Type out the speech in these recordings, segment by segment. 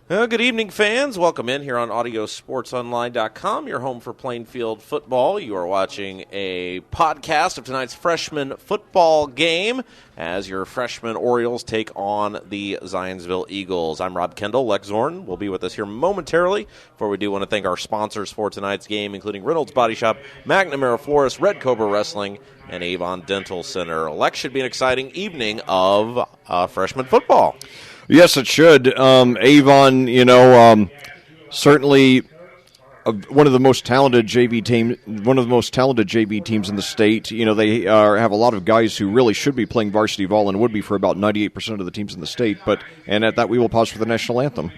Good evening, fans. Welcome in here on AudioSportsOnline.com, your home for Plainfield football. You are watching a podcast of tonight's freshman football game as your freshman Orioles take on the Zionsville Eagles. I'm Rob Kendall. Lex Zorn will be with us here momentarily. Before we do, want to thank our sponsors for tonight's game, including Reynolds Body Shop, McNamara Florist, Red Cobra Wrestling, and Avon Dental Center. Lex, should be an exciting evening of freshman football. Yes, it should. Avon, certainly one of the most talented JV teams in the state. You know, they have a lot of guys who really should be playing varsity ball and would be for about 98% of the teams in the state. And at that, we will pause for the national anthem.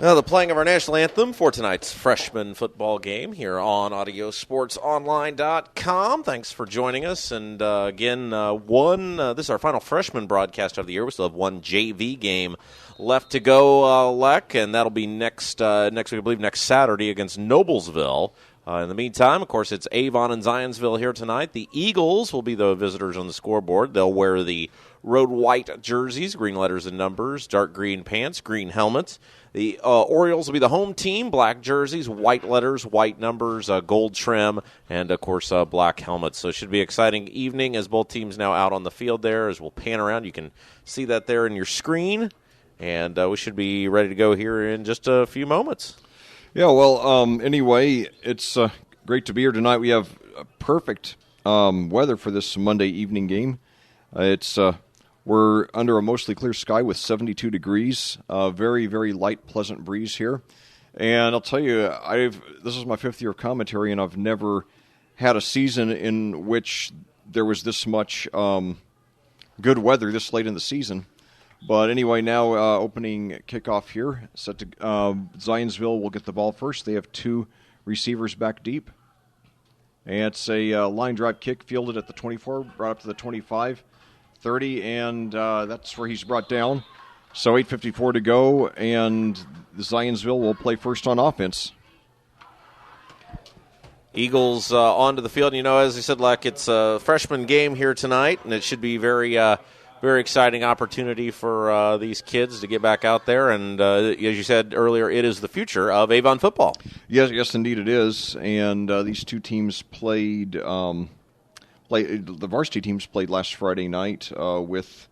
Now, the playing of our national anthem for tonight's freshman football game here on AudioSportsOnline.com. Thanks for joining us. And again, this is our final freshman broadcast of the year. We still have one JV game left to go, Lek, and that'll be next week, I believe, next Saturday against Noblesville. In the meantime, of course, it's Avon and Zionsville here tonight. The Eagles will be the visitors on the scoreboard. They'll wear the road white jerseys, green letters and numbers, dark green pants, green helmets. The Orioles will be the home team, black jerseys, white letters, white numbers, gold trim, and, of course, black helmets. So it should be an exciting evening as both teams now out on the field there. As we'll pan around, you can see that there in your screen. And we should be ready to go here in just a few moments. Yeah, well, anyway, it's great to be here tonight. We have perfect weather for this Monday evening game. We're under a mostly clear sky with 72 degrees, very, very light, pleasant breeze here. And I'll tell you, this is my fifth year of commentary, and I've never had a season in which there was this much good weather this late in the season. But anyway, now opening kickoff here. Set to Zionsville will get the ball first. They have two receivers back deep. And it's a line drive kick fielded at the 24, brought up to the 25, 30, and that's where he's brought down. So 8:54 to go, and Zionsville will play first on offense. Eagles onto the field. You know, as I said, like, it's a freshman game here tonight, and it should be very exciting opportunity for these kids to get back out there. And as you said earlier, it is the future of Avon football. Yes, indeed it is. And these two teams played. The varsity teams played last Friday night with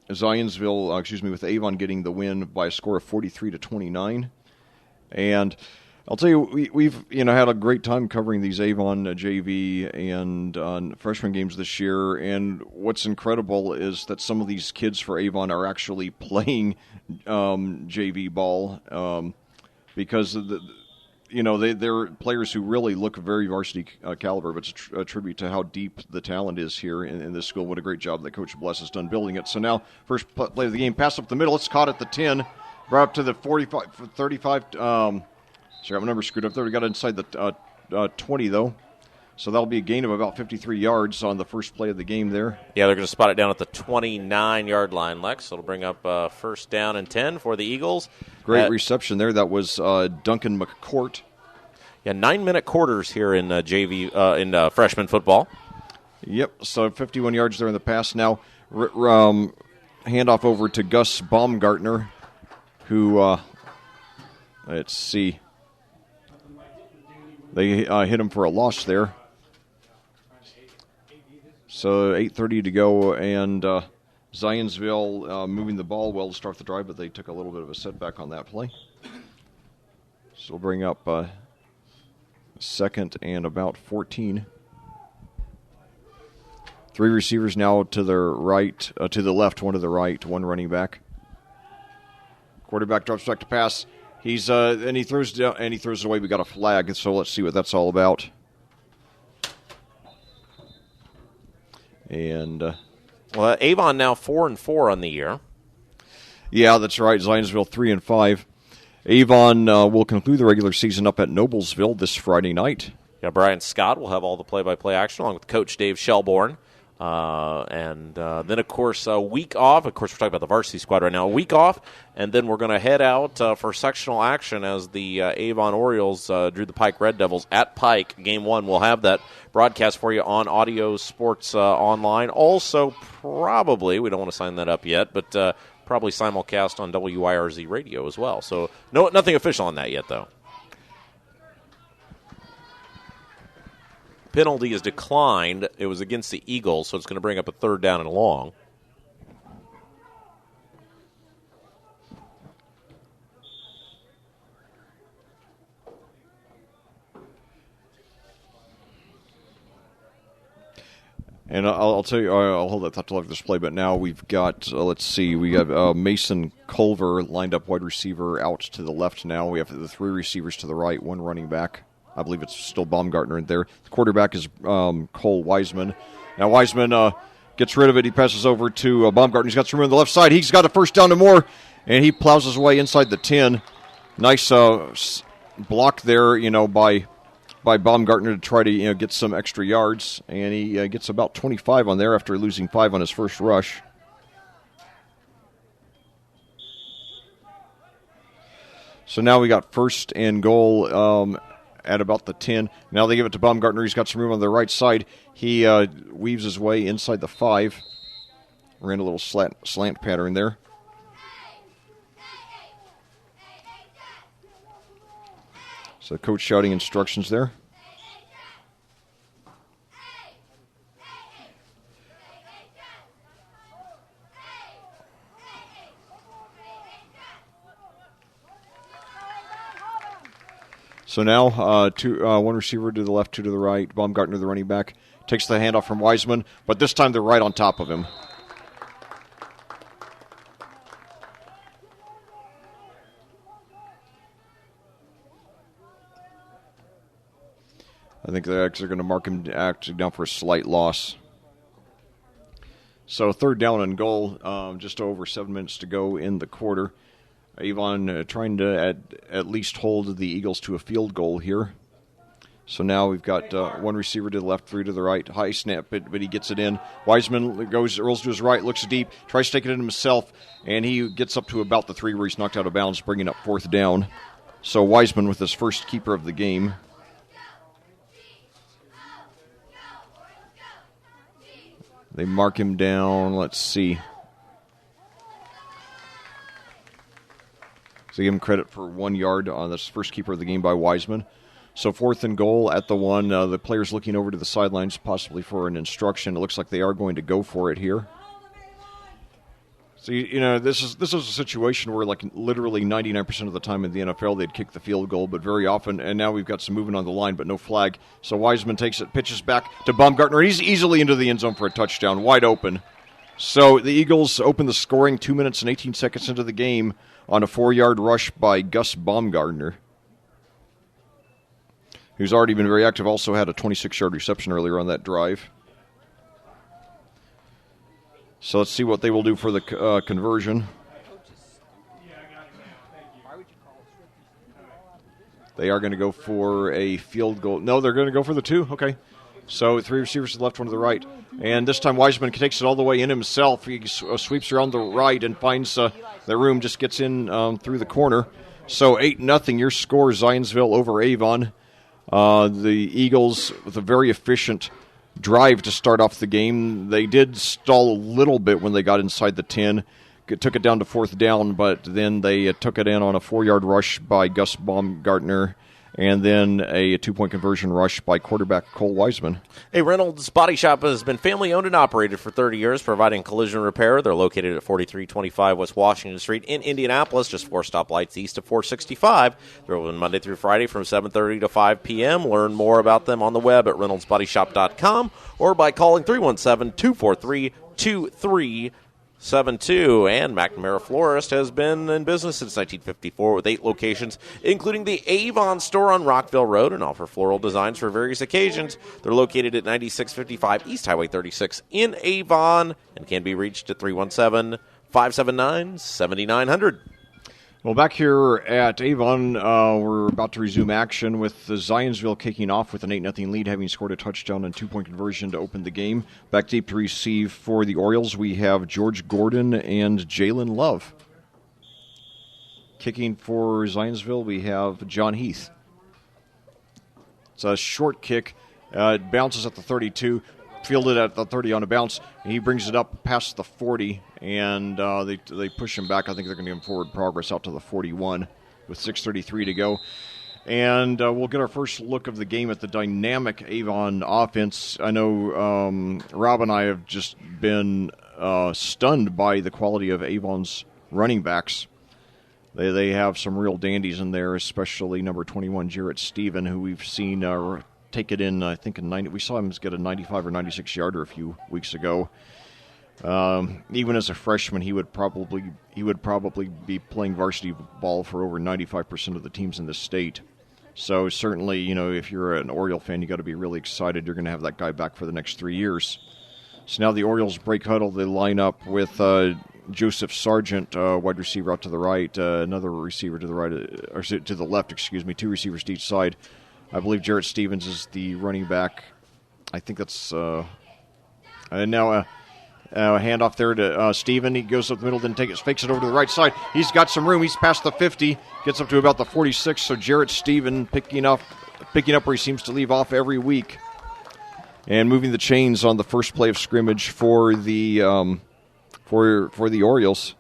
Zionsville. With Avon getting the win by a score of 43-29. And I'll tell you, we've had a great time covering these Avon JV and freshman games this year. And what's incredible is that some of these kids for Avon are actually playing JV ball because they're players who really look very varsity caliber. But it's a tribute to how deep the talent is here in this school. What a great job that Coach Bless has done building it. So now, first play of the game, pass up the middle. It's caught at the 10, brought up to the 45, 35. Sorry, I got my number screwed up there. We got inside the 20, though. So that'll be a gain of about 53 yards on the first play of the game there. Yeah, they're going to spot it down at the 29-yard line, Lex. So it'll bring up first down and 10 for the Eagles. Great reception there. That was Duncan McCourt. Yeah, 9-minute quarters here in JV in freshman football. Yep, so 51 yards there in the pass. Now, handoff over to Gus Baumgartner, who, let's see, they hit him for a loss there. So 8:30 to go, and Zionsville moving the ball well to start the drive, but they took a little bit of a setback on that play. So we'll bring up second and about 14. Three receivers now to the right, to the left, one to the right, one running back. Quarterback drops back to pass. He's and he throws down and he throws it away. We got a flag, so let's see what that's all about. And Avon now 4-4 on the year. Yeah, that's right. Zionsville 3-5. Avon will conclude the regular season up at Noblesville this Friday night. Yeah, Brian Scott will have all the play-by-play action along with Coach Dave Shelbourne. And then, of course, a week off. Of course, we're talking about the varsity squad right now. A week off, and then we're going to head out for sectional action as the Avon Orioles drew the Pike Red Devils at Pike. Game 1, we'll have that broadcast for you on Audio Sports Online. Also, probably, we don't want to sign that up yet, but probably simulcast on WIRZ Radio as well. So nothing official on that yet, though. Penalty is declined. It was against the Eagles, so it's going to bring up a 3rd down and long. And I'll tell you, I'll hold that thought till after this play, but now we've got, let's see, we have Mason Culver lined up wide receiver out to the left now. We have the 3 receivers to the right, 1 running back. I believe it's still Baumgartner in there. The quarterback is Cole Wiseman. Now Wiseman gets rid of it. He passes over to Baumgartner. He's got some room on the left side. He's got a first down and more, and he plows his way inside the 10. Nice block there, by Baumgartner to try to get some extra yards, and he gets about 25 on there after losing 5 on his first rush. So now we got 1st and goal at about the 10. Now they give it to Baumgartner. He's got some room on the right side. He weaves his way inside the 5. Ran a little slant pattern there. So coach shouting instructions there. So now, 1 receiver to the left, 2 to the right. Baumgartner, the running back, takes the handoff from Wiseman, but this time they're right on top of him. I think they're actually going to mark him actually down for a slight loss. So 3rd down and goal, just over 7 minutes to go in the quarter. Avon trying to at least hold the Eagles to a field goal here. So now we've got 1 receiver to the left, 3 to the right. High snap, but he gets it in. Wiseman rolls to his right, looks deep, tries to take it in himself, and he gets up to about the 3 where he's knocked out of bounds, bringing up 4th down. So Wiseman with his first keeper of the game. They mark him down, let's see. So give him credit for 1 yard on this first keeper of the game by Wiseman. So 4th and goal at the 1. The players looking over to the sidelines, possibly for an instruction. It looks like they are going to go for it here. So this is a situation where literally 99% of the time in the NFL they'd kick the field goal, but very often, and now we've got some movement on the line, but no flag. So Wiseman takes it, pitches back to Baumgartner. He's easily into the end zone for a touchdown, wide open. So the Eagles open the scoring 2 minutes and 18 seconds into the game on a 4-yard rush by Gus Baumgartner, who's already been very active, also had a 26-yard reception earlier on that drive. So let's see what they will do for the conversion. They are going to go for a field goal. No, they're going to go for the 2. Okay. So 3 receivers to the left, 1 to the right. And this time Wiseman takes it all the way in himself. He sweeps around the right and finds the room, just gets in through the corner. So 8-0, your score, Zionsville over Avon. The Eagles with a very efficient drive to start off the game. They did stall a little bit when they got inside the 10. Took it down to 4th down, but then they took it in on a 4-yard rush by Gus Baumgartner, and then a 2-point conversion rush by quarterback Cole Wiseman. Hey, Reynolds Body Shop has been family-owned and operated for 30 years, providing collision repair. They're located at 4325 West Washington Street in Indianapolis, just 4 stoplights east of 465. They're open Monday through Friday from 7:30 to 5 p.m. Learn more about them on the web at reynoldsbodyshop.com or by calling 317-243-2372. And McNamara Florist has been in business since 1954 with 8 locations, including the Avon store on Rockville Road, and offer floral designs for various occasions. They're located at 9655 East Highway 36 in Avon and can be reached at 317-579-7900. Well, back here at Avon, we're about to resume action with the Zionsville kicking off with an 8-0 lead, having scored a touchdown and 2-point conversion to open the game. Back deep to receive for the Orioles, we have George Gordon and Jalen Love. Kicking for Zionsville, we have John Heath. It's a short kick. It bounces at the 32. Fielded at the 30 on a bounce. He brings it up past the 40, and they push him back. I think they're going to give him forward progress out to the 41 with 6:33 to go. And we'll get our first look of the game at the dynamic Avon offense. I know Rob and I have just been stunned by the quality of Avon's running backs. They have some real dandies in there, especially number 21, Jarrett Stephen, who we've seen take it in, I think, in 90. We saw him get a 95 or 96 yarder a few weeks ago. Even as a freshman, he would probably be playing varsity ball for over 95% of the teams in the state. So certainly, if you're an Oriole fan, you got to be really excited. You're going to have that guy back for the next 3 years. So now the Orioles break huddle. They line up with Joseph Sargent, wide receiver out to the right, another receiver to the right, or to the left. 2 receivers to each side. I believe Jarrett Stevens is the running back. I think that's now a handoff there to Steven. He goes up the middle, then fakes it over to the right side. He's got some room. He's past the 50, gets up to about the 46. So Jarrett Steven picking up where he seems to leave off every week, and moving the chains on the first play of scrimmage for the Orioles.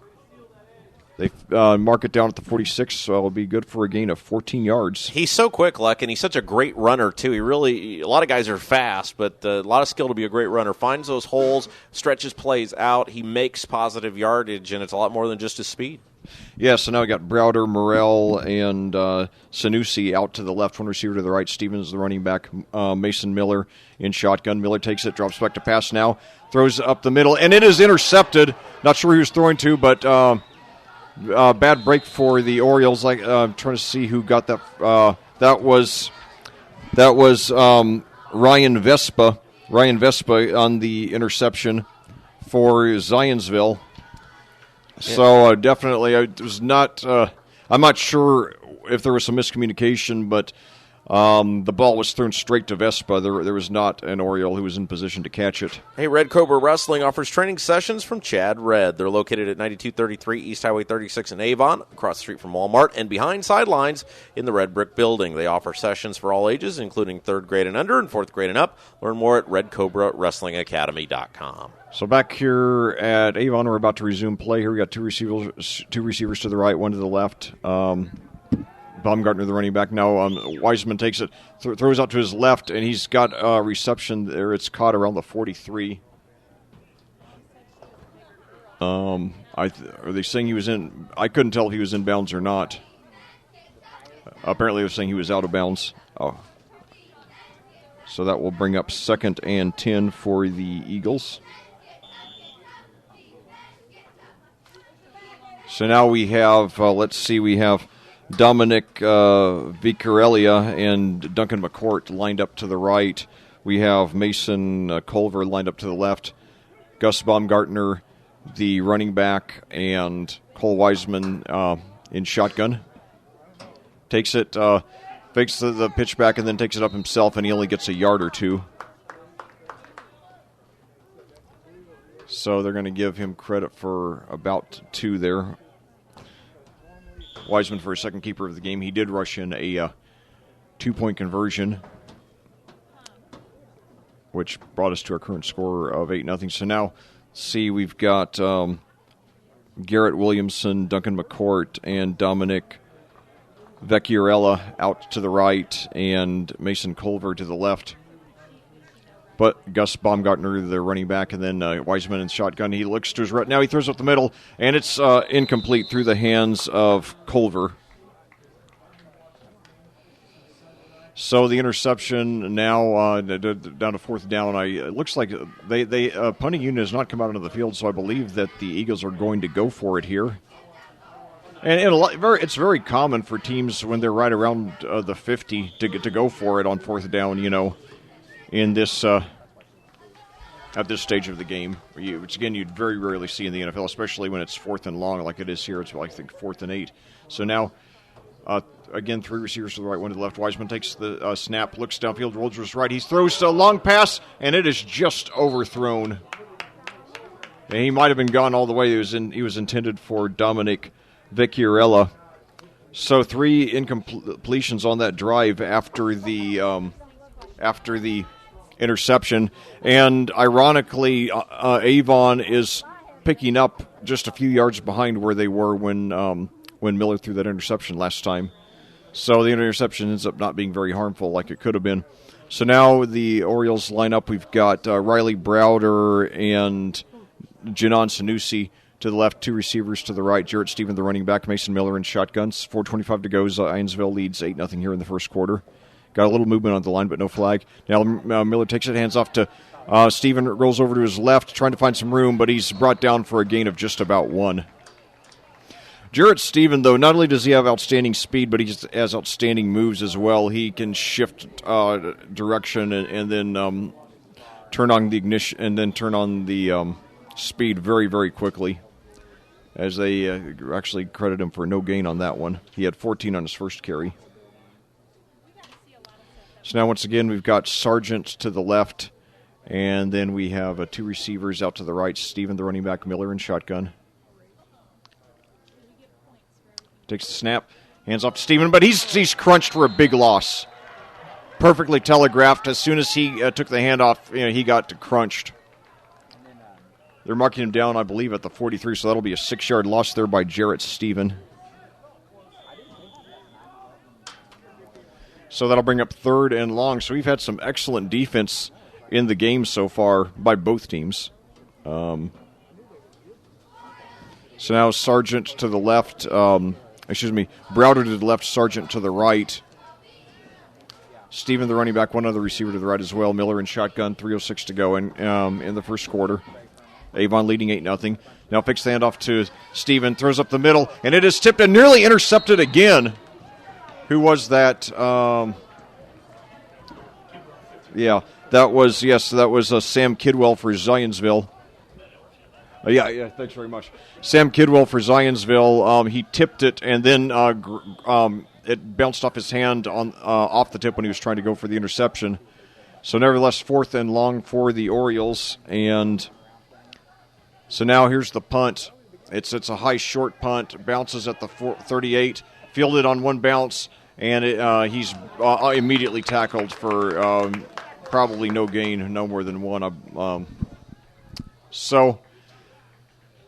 They mark it down at the 46, so it'll be good for a gain of 14 yards. He's so quick, Luck, and he's such a great runner, too. A lot of guys are fast, but a lot of skill to be a great runner. Finds those holes, stretches plays out. He makes positive yardage, and it's a lot more than just his speed. Yeah, so now we got Browder, Morrell, and Sanusi out to the left, one receiver to the right. Stevens, the running back. Mason Miller in shotgun. Miller takes it, drops back to pass now, throws up the middle, and it is intercepted. Not sure who he was throwing to, but bad break for the Orioles. I'm trying to see who got that. That was Ryan Vespa. Ryan Vespa on the interception for Zionsville. So definitely, it was not. I'm not sure if there was some miscommunication, but the ball was thrown straight to Vespa. There was not an Oriole who was in position to catch it. Hey, Red Cobra Wrestling offers training sessions from Chad Red. They're located at 9233 East Highway 36 in Avon, across the street from Walmart, and behind sidelines in the Red Brick Building. They offer sessions for all ages, including 3rd grade and under and 4th grade and up. Learn more at redcobrawrestlingacademy.com. So back here at Avon, we're about to resume play. Here we got two receivers to the right, one to the left. Baumgartner, the running back. Now Wiseman takes it, throws out to his left, and he's got a reception there. It's caught around the 43. Are they saying he was in? I couldn't tell if he was in bounds or not. Apparently, they were saying he was out of bounds. Oh. So that will bring up 2nd and 10 for the Eagles. So now we have, we have Dominic Vicarelia and Duncan McCourt lined up to the right. We have Mason Culver lined up to the left. Gus Baumgartner, the running back, and Cole Wiseman in shotgun. Takes it, fakes the pitch back, and then takes it up himself, and he only gets a yard or two. So they're going to give him credit for about 2 there. Wiseman for a second keeper of the game. He did rush in a 2-point conversion. which brought us to our current score of 8-0. So now, see, we've got Garrett Williamson, Duncan McCourt, and Dominic Vecchiarella out to the right, and Mason Culver to the left. But Gus Baumgartner, the running back, and then Wiseman in shotgun. He looks to his right. Now he throws up the middle, and it's incomplete through the hands of Culver. So the interception now down to fourth down. It looks like they punting unit has not come out onto the field, so I believe that the Eagles are going to go for it here. And it's very common for teams when they're right around the 50 to go for it on fourth down. In this at this stage of the game, which again you'd very rarely see in the NFL, especially when it's fourth and long like it is here. It's I think 4th and 8. So now. Again, 3 receivers to the right, 1 to the left. Wiseman takes the snap, looks downfield, rolls to his right. He throws a long pass, and it is just overthrown. And he might have been gone all the way. He was intended for Dominic Vecchiarella. So 3 incompletions on that drive after the interception. And ironically, Avon is picking up just a few yards behind where they were when Miller threw that interception last time. So the interception ends up not being very harmful like it could have been. So now the Orioles line up. We've got Riley Browder and Janon Sanusi to the left, 2 receivers to the right. Jarrett Stephen, the running back, Mason Miller in shotguns. 4:25 to go. Zionsville leads 8-0 here in the first quarter. Got a little movement on the line, but no flag. Now Miller takes it, hands off to Stephen, rolls over to his left, trying to find some room, but he's brought down for a gain of just about 1. Jarrett Stephen, though, not only does he have outstanding speed, but he has outstanding moves as well. He can shift direction and then turn on the ignition and then turn on the speed very, very quickly. As they actually credit him for no gain on that one. He had 14 on his first carry. So now once again we've got Sargent to the left, and then we have 2 receivers out to the right. Stephen, the running back, Miller in shotgun. Takes the snap, hands off to Stephen, but he's crunched for a big loss. Perfectly telegraphed. As soon as he took the handoff, he got crunched. They're marking him down, I believe, at the 43, so that'll be a 6-yard loss there by Jarrett Stephen. So that'll bring up 3rd and long. So we've had some excellent defense in the game so far by both teams. So now Sargent to the left. Browder to the left, Sargent to the right. Stephen, the running back, 1 other receiver to the right as well. Miller in shotgun, 3:06 to go in the first quarter. Avon leading 8-0. Now picks the handoff to Stephen, throws up the middle, and it is tipped and nearly intercepted again. Who was that? That was Sam Kidwell for Zionsville. Thanks very much. Sam Kidwell for Zionsville. He tipped it, and then it bounced off his hand off the tip when he was trying to go for the interception. So nevertheless, 4th and long for the Orioles. And so now here's the punt. It's a high short punt. Bounces at the 38. Fielded on one bounce, and he's immediately tackled for probably no gain, no more than 1. So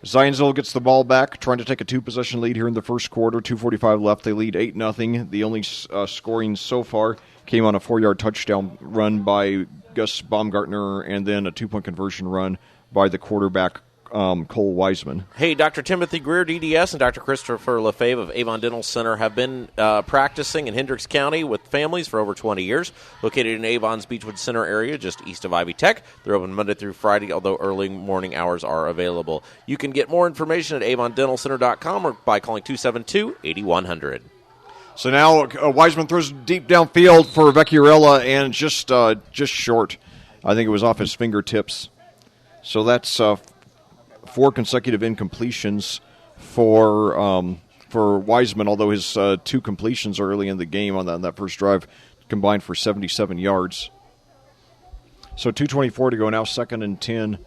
Zionsville gets the ball back, trying to take a 2-possession lead here in the first quarter. 2:45 left. They lead 8-0. The only scoring so far came on a 4-yard touchdown run by Gus Baumgartner, and then a 2-point conversion run by the quarterback, Cole Wiseman. Hey, Dr. Timothy Greer, DDS, and Dr. Christopher Lefebvre of Avon Dental Center have been practicing in Hendricks County with families for over 20 years. Located in Avon's Beechwood Center area, just east of Ivy Tech. They're open Monday through Friday, although early morning hours are available. You can get more information at avondentalcenter.com or by calling 272-8100. So now Wiseman throws deep downfield for Vecchiarella, and just short. I think it was off his fingertips. So that's 4 consecutive incompletions for Wiseman, although his 2 completions early in the game on that first drive combined for 77 yards. So 2:24 to go now, 2nd and 10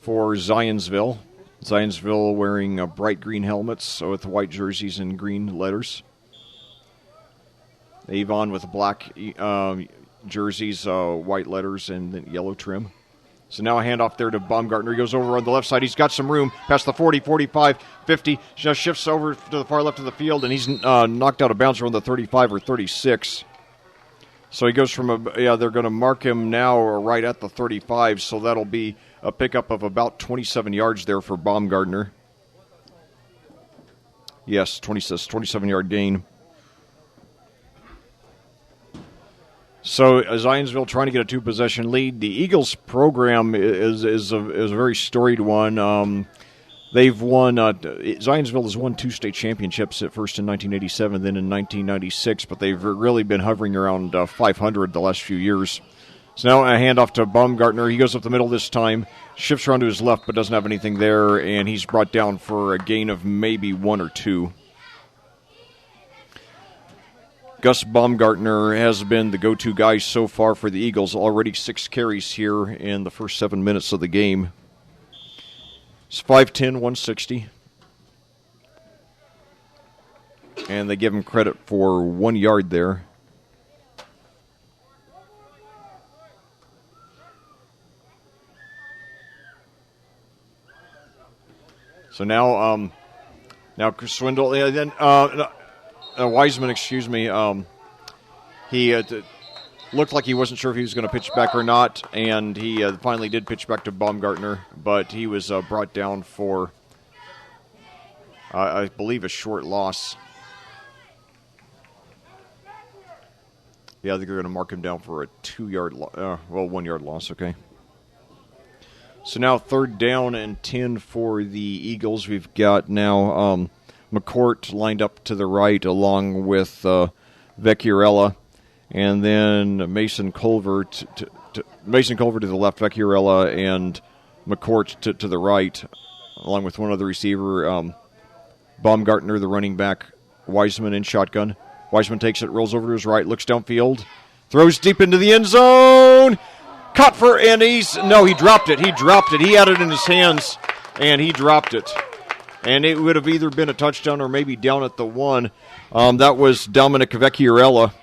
for Zionsville. Zionsville wearing bright green helmets with white jerseys and green letters. Avon with black jerseys, white letters, and then yellow trim. So now a handoff there to Baumgartner. He goes over on the left side. He's got some room past the 40, 45, 50. Just shifts over to the far left of the field, and he's knocked out of bounds around the 35 or 36. So he goes from they're going to mark him now right at the 35, so that'll be a pickup of about 27 yards there for Baumgartner. Yes, 27-yard gain. So Zionsville trying to get a two-possession lead. The Eagles' program is a very storied one. They've won. Zionsville has won 2 state championships. At first in 1987, then in 1996. But they've really been hovering around 500 the last few years. So now a handoff to Baumgartner. He goes up the middle this time, shifts around to his left, but doesn't have anything there, and he's brought down for a gain of maybe 1 or 2. Gus Baumgartner has been the go-to guy so far for the Eagles. Already 6 carries here in the first 7 minutes of the game. It's 5'10", 160. And they give him credit for 1 yard there. So now Swindle, then Wiseman, he looked like he wasn't sure if he was going to pitch back or not, and he finally did pitch back to Baumgartner, but he was brought down for, I believe, a short loss. Yeah, I think they're going to mark him down for a 1 yard loss, okay. So now 3rd down and 10 for the Eagles. We've got now McCourt lined up to the right along with Vecchiarella, and then Mason Culver to the left, Vecchiarella and McCourt to the right, along with one other receiver, Baumgartner, the running back, Wiseman in shotgun. Wiseman takes it, rolls over to his right, looks downfield, throws deep into the end zone. Caught and he dropped it. He had it in his hands, and he dropped it. And it would have either been a touchdown or maybe down at the 1. That was Dominic Vecchiarella.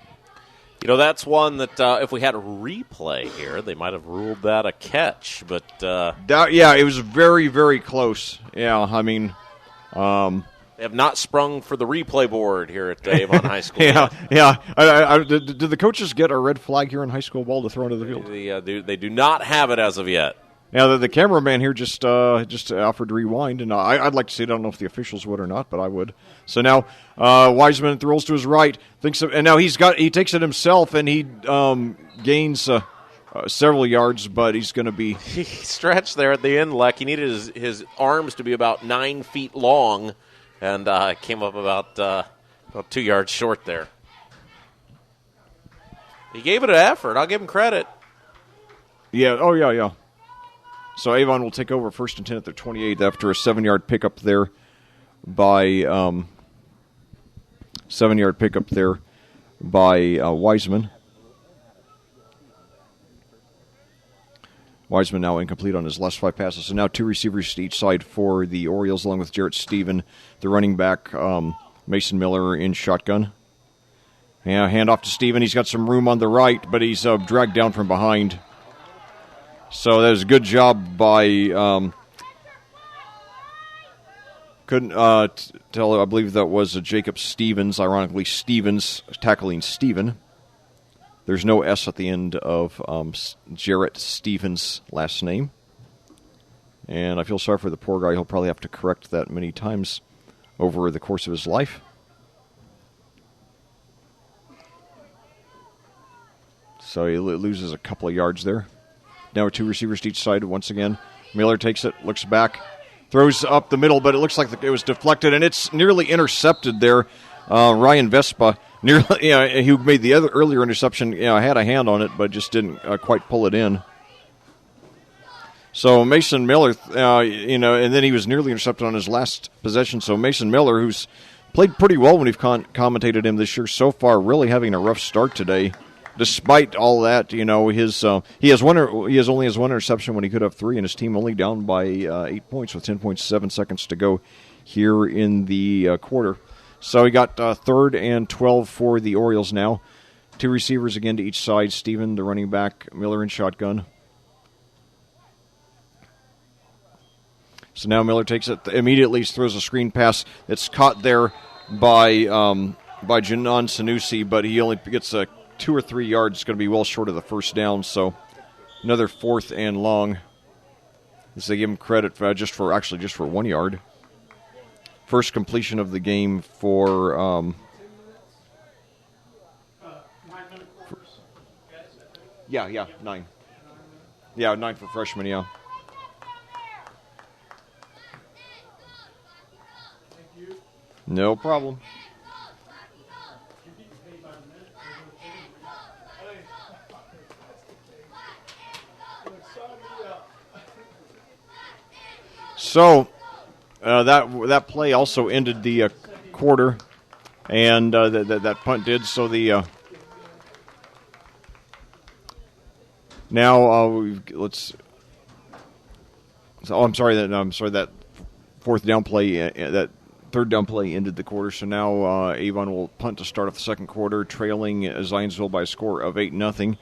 You know, that's one that if we had a replay here, they might have ruled that a catch. But it was very, very close. Yeah, I mean... They have not sprung for the replay board here at Avon High School. Yeah. Did the coaches get a red flag here in high school ball to throw into the field? They do not have it as of yet. Yeah, the cameraman here just offered to rewind, and I'd like to see it. I don't know if the officials would or not, but I would. So now Wiseman throws to his right, and now he takes it himself, and he gains several yards, but he's going to be... He stretched there at the end, Leck. He needed his arms to be about 9 feet long, and came up about 2 yards short there. He gave it an effort. I'll give him credit. Yeah. Oh, yeah. So Avon will take over 1st and 10 at their 28 after a 7-yard pickup there by Wiseman. Wiseman now incomplete on his last 5 passes. So now 2 receivers to each side for the Orioles, along with Jarrett Stephen, the running back, Mason Miller in shotgun. Yeah, hand off to Stephen. He's got some room on the right, but he's dragged down from behind. So that was a good job by, couldn't tell, I believe that was Jacob Stevens, ironically Stevens tackling Stephen. There's no S at the end of Jarrett Stevens' last name. And I feel sorry for the poor guy. He'll probably have to correct that many times over the course of his life. So he loses a couple of yards there. Now 2 receivers to each side once again. Miller takes it, looks back, throws up the middle, but it looks like it was deflected, and it's nearly intercepted there. Ryan Vespa, who made the earlier interception, had a hand on it, but just didn't quite pull it in. So Mason Miller, and then he was nearly intercepted on his last possession. So Mason Miller, who's played pretty well when we've commentated him this year so far, really having a rough start today. Despite all that, he only has one interception when he could have 3, and his team only down by 8 points with 10.7 seconds to go here in the quarter. So he got 3rd and 12 for the Orioles now. Two receivers again to each side. Steven, the running back, Miller in shotgun. So now Miller takes it immediately, throws a screen pass. It's caught there by Janon Sanusi, but he only gets 2 or 3 yards. It's going to be well short of the first down. So another 4th and long. As they give him credit for just for 1 yard. First completion of the game for. Yeah, 9. Yeah, 9 for freshmen, yeah. No problem. So, that play also ended the quarter, and that punt did, so the... that 4th down play, that 3rd down play ended the quarter. So now Avon will punt to start off the second quarter, trailing Zionsville by a score of 8-0.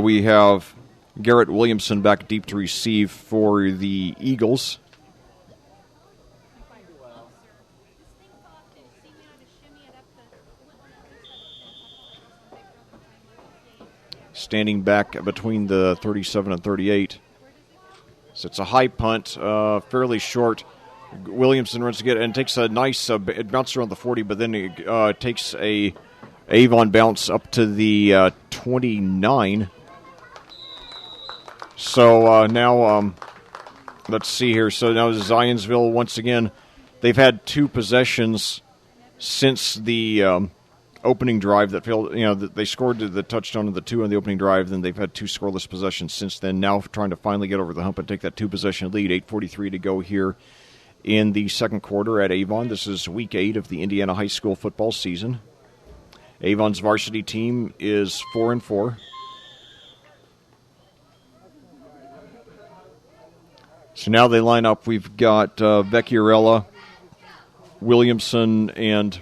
We have Garrett Williamson back deep to receive for the Eagles. Standing back between the 37 and 38. So it's a high punt, fairly short. Williamson runs to get it and takes a nice it bounces around the 40, but then it takes a Avon bounce up to the 29. So now let's see here. So now Zionsville once again. They've had 2 possessions since the opening drive that failed. They scored the touchdown of the 2 on the opening drive. Then they've had 2 scoreless possessions since then. Now trying to finally get over the hump and take that 2-possession lead. 8:43 to go here in the second quarter at Avon. This is week 8 of the Indiana high school football season. Avon's varsity team is 4-4. So now they line up. We've got Vecchiarella, Williamson, and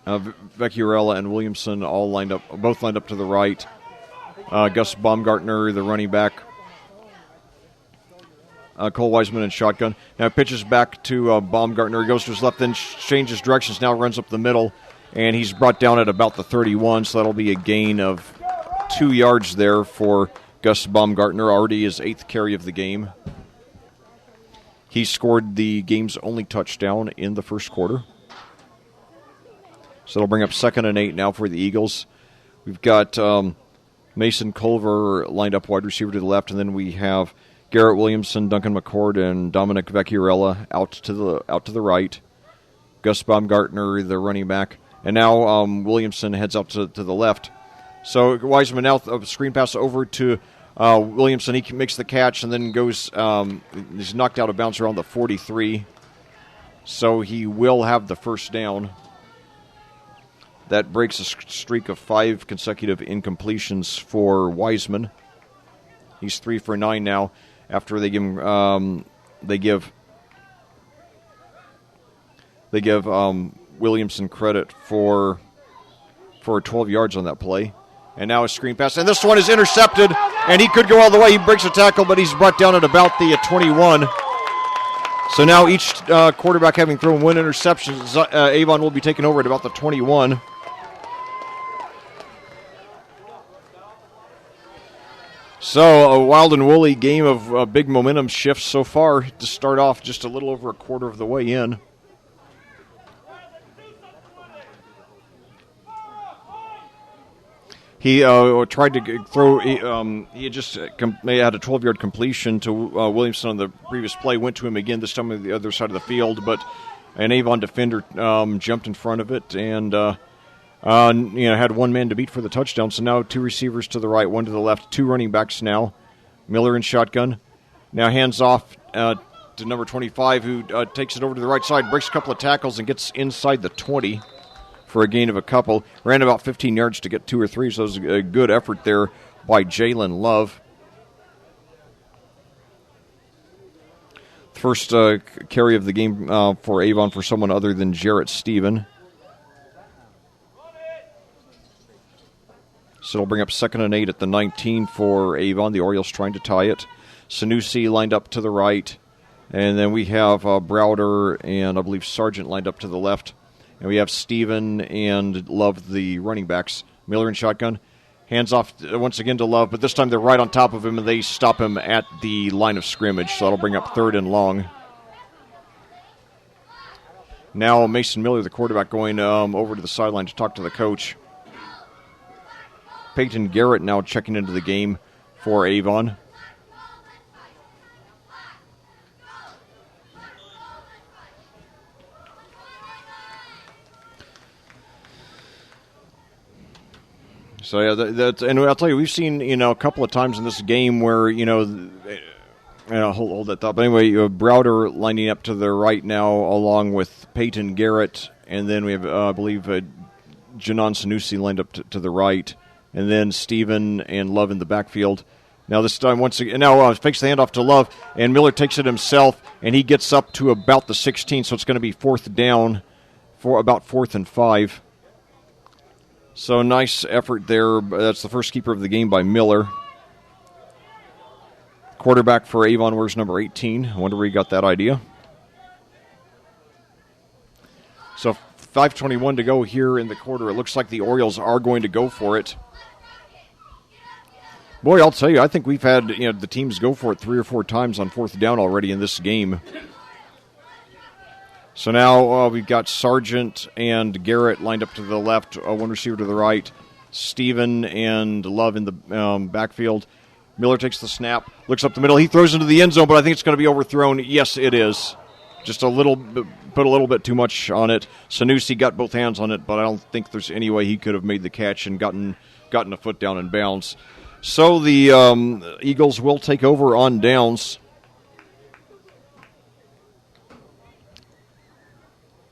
Williamson all lined up, both lined up to the right. Gus Baumgartner, the running back. Cole Wiseman in shotgun. Now pitches back to Baumgartner. He goes to his left, then changes directions. Now runs up the middle, and he's brought down at about the 31, so that'll be a gain of 2 yards there for Gus Baumgartner, already his 8th carry of the game. He scored the game's only touchdown in the first quarter. So it'll bring up 2nd and 8 now for the Eagles. We've got Mason Culver lined up wide receiver to the left, and then we have Garrett Williamson, Duncan McCord, and Dominic Vecchiarella out to the right. Gus Baumgartner, the running back, and now Williamson heads out to the left. So Wiseman now a screen pass over to Williamson. He makes the catch and then goes. He's knocked out of bounds around the 43. So he will have the first down. That breaks a streak of 5 consecutive incompletions for Wiseman. He's 3 for 9 now. After they give him, they give Williamson credit for 12 yards on that play. And now a screen pass. And this one is intercepted, and he could go all the way. He breaks a tackle, but he's brought down at about the 21. So now each quarterback having thrown 1 interception, Avon will be taken over at about the 21. So a wild and woolly game of big momentum shifts so far to start off just a little over a quarter of the way in. He tried to throw. He had just had a 12-yard completion to Williamson on the previous play. Went to him again, this time on the other side of the field, but an Avon defender jumped in front of it and had one man to beat for the touchdown. So now 2 receivers to the right, 1 to the left, 2 running backs now. Miller in shotgun. Now hands off to number 25, who takes it over to the right side, breaks a couple of tackles, and gets inside the 20. For a gain of a couple. Ran about 15 yards to get 2 or 3, so it was a good effort there by Jalen Love. First carry of the game for Avon for someone other than Jarrett Stephen. So it'll bring up 2nd and 8 at the 19 for Avon. The Orioles trying to tie it. Sanusi lined up to the right. And then we have Browder and I believe Sargent lined up to the left. And we have Steven and Love, the running backs. Miller in shotgun. Hands off once again to Love, but this time they're right on top of him, and they stop him at the line of scrimmage. So that'll bring up 3rd and long. Now Mason Miller, the quarterback, going over to the sideline to talk to the coach. Peyton Garrett now checking into the game for Avon. So yeah, and I'll tell you, we've seen a couple of times in this game where hold that thought. But anyway, Browder lining up to the right now, along with Peyton Garrett, and then we have I believe Janon Sanusi lined up to the right, and then Steven and Love in the backfield. Now this time once again, fakes the handoff to Love, and Miller takes it himself, and he gets up to about the 16, so it's going to be 4th down for about 4th and 5. So nice effort there. That's the first keeper of the game by Miller. Quarterback for Avon wears number 18. I wonder where he got that idea. So 5:21 to go here in the quarter. It looks like the Orioles are going to go for it. Boy, I'll tell you, I think we've had the teams go for it 3 or 4 times on 4th down already in this game. So now we've got Sargent and Garrett lined up to the left, one receiver to the right, Steven and Love in the backfield. Miller takes the snap, looks up the middle. He throws into the end zone, but I think it's going to be overthrown. Yes, it is. Just put a little bit too much on it. Sanusi got both hands on it, but I don't think there's any way he could have made the catch and gotten a foot down in bounds. So the Eagles will take over on downs.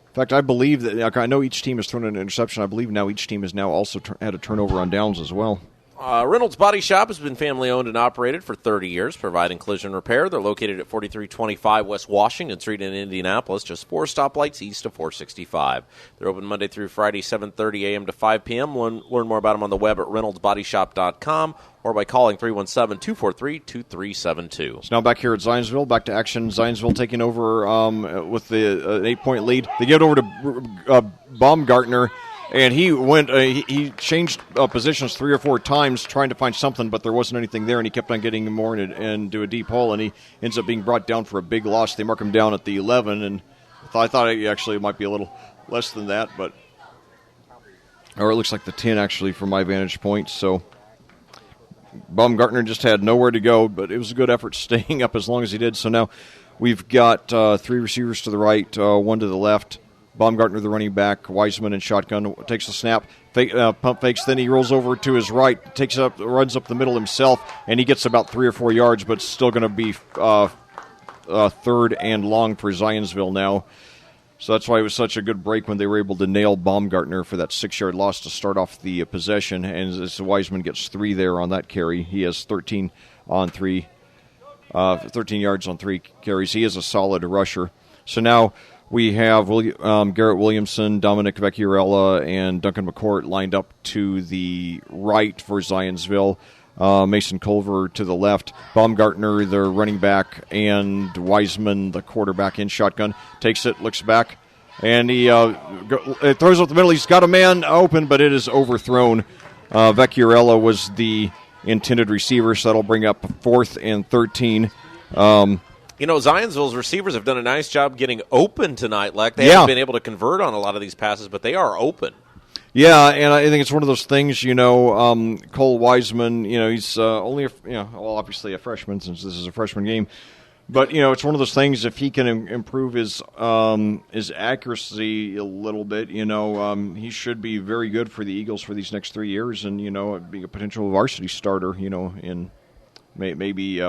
In fact, I believe that I know each team has thrown an interception. I believe now each team has now also had a turnover on downs as well. Reynolds Body Shop has been family-owned and operated for 30 years, providing collision repair. They're located at 4325 West Washington Street in Indianapolis, just 4 stoplights east of 465. They're open Monday through Friday, 7:30 a.m. to 5 p.m. Learn more about them on the web at reynoldsbodyshop.com or by calling 317-243-2372. So now back here at Zionsville, back to action. Zionsville taking over with an 8-point lead. They give it over to Baumgartner. And he went. He changed positions 3 or 4 times trying to find something, but there wasn't anything there, and he kept on getting more into a deep hole, and he ends up being brought down for a big loss. They mark him down at the 11, and I thought it might be a little less than that, or it looks like the 10 actually from my vantage point. So Baumgartner just had nowhere to go, but it was a good effort staying up as long as he did. So now we've got 3 receivers to the right, 1 to the left. Baumgartner, the running back, Wiseman in shotgun, takes the snap, pump fakes, then he rolls over to his right, runs up the middle himself, and he gets about 3 or 4 yards, but still going to be 3rd and long for Zionsville now. So that's why it was such a good break when they were able to nail Baumgartner for that 6-yard loss to start off the possession, and as Wiseman gets 3 there on that carry. He has 13 yards on 3 carries. He is a solid rusher. So now we have Garrett Williamson, Dominic Vecchiarella, and Duncan McCourt lined up to the right for Zionsville. Mason Culver to the left. Baumgartner, the running back, and Wiseman, the quarterback, in shotgun. Takes it, looks back, and he throws up the middle. He's got a man open, but it is overthrown. Vecchiarella was the intended receiver, so that'll bring up 4th and 13. Zionsville's receivers have done a nice job getting open tonight, Leck. They haven't been able to convert on a lot of these passes, but they are open. Yeah, and I think it's one of those things, Cole Wiseman, he's only, obviously a freshman since this is a freshman game. But, it's one of those things, if he can improve his accuracy a little bit, he should be very good for the Eagles for these next 3 years and, being a potential varsity starter, in maybe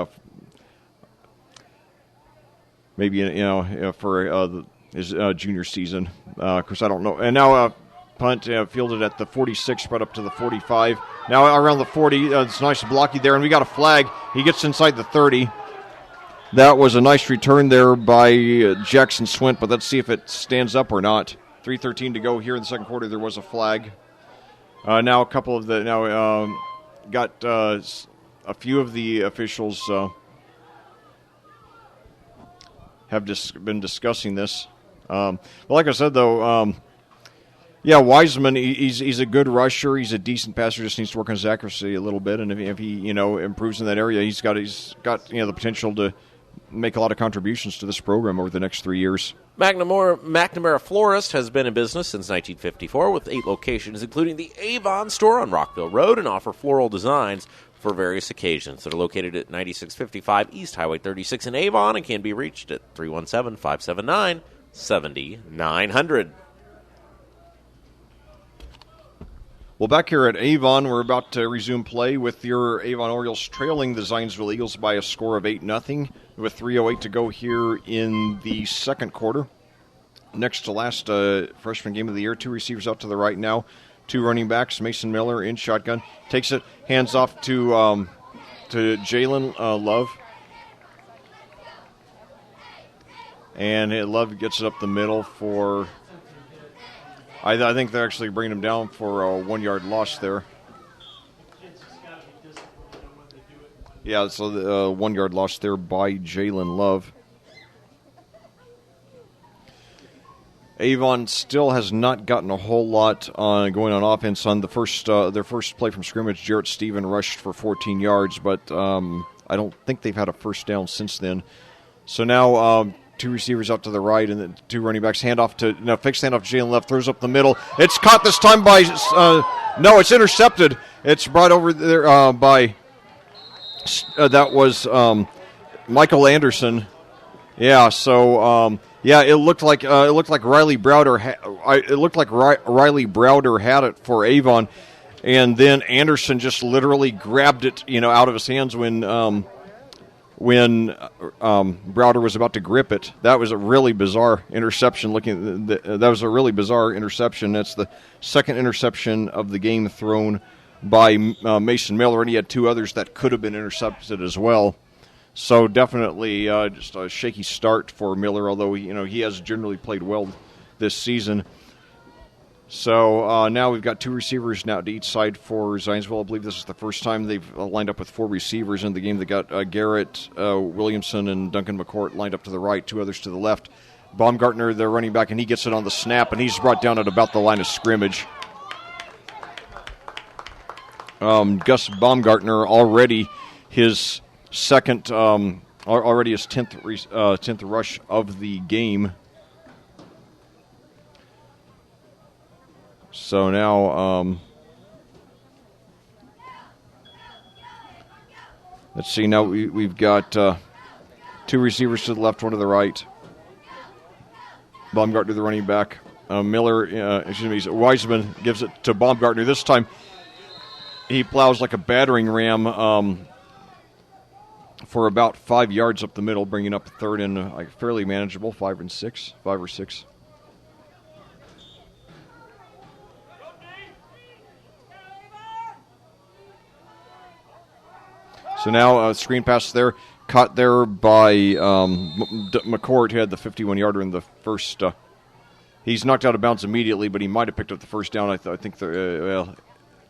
for his junior season. Of course, I don't know. And now punt fielded at the 46, brought up to the 45. Now around the 40, it's nice blocky there, and we got a flag. He gets inside the 30. That was a nice return there by Jackson Swint, but let's see if it stands up or not. 3:13 to go here in the second quarter. There was a flag. Now a couple of the got a few of the officials have been discussing this. But like I said, though, Wiseman, he's a good rusher. He's a decent passer. Just needs to work on his accuracy a little bit. And if he improves in that area, he's got the potential to make a lot of contributions to this program over the next 3 years. McNamara Florist has been in business since 1954 with 8 locations, including the Avon store on Rockville Road, and offer floral designs for various occasions. They're located at 9655 East Highway 36 in Avon and can be reached at 317-579-7900. Well, back here at Avon, we're about to resume play with your Avon Orioles trailing the Zionsville Eagles by a score of 8-0 with 3:08 to go here in the second quarter. Next to last freshman game of the year, 2 receivers out to the right now, 2 running backs. Mason Miller in shotgun, takes it, hands off to Jalen Love. And Love gets it up the middle for... I think they're actually bringing him down for a 1-yard loss there. Yeah, so the 1-yard loss there by Jalen Love. Avon still has not gotten a whole lot going on offense. On their first play from scrimmage, Jarrett Stephen rushed for 14 yards, but I don't think they've had a first down since then. So now 2 receivers out to the right, and then 2 running backs. Fake handoff to Jalen Love, throws up the middle. It's caught this time by it's intercepted. It's brought over there by that was Michael Anderson. Yeah, so it looked like Riley Browder Riley Browder had it for Avon, and then Anderson just literally grabbed it out of his hands when Browder was about to grip it. That was a really bizarre interception. That was a really bizarre interception. That's the second interception of the game thrown by Mason Miller, and he had 2 others that could have been intercepted as well. So definitely just a shaky start for Miller, although he has generally played well this season. So now we've got 2 receivers now to each side for Zionsville. I believe this is the first time they've lined up with 4 receivers in the game. They got Garrett Williamson and Duncan McCourt lined up to the right, 2 others to the left. Baumgartner, their running back, and he gets it on the snap, and he's brought down at about the line of scrimmage. Gus Baumgartner already his second, already his 10th rush of the game. So now, let's see. Now we've got 2 receivers to the left, 1 to the right. Baumgartner, the running back. Wiseman gives it to Baumgartner. This time, he plows like a battering ram for about 5 yards up the middle, bringing up third and fairly manageable, 5 or 6. So now a screen pass there, caught there by McCourt, who had the 51-yarder in the first. He's knocked out of bounds immediately, but he might have picked up the first down. I think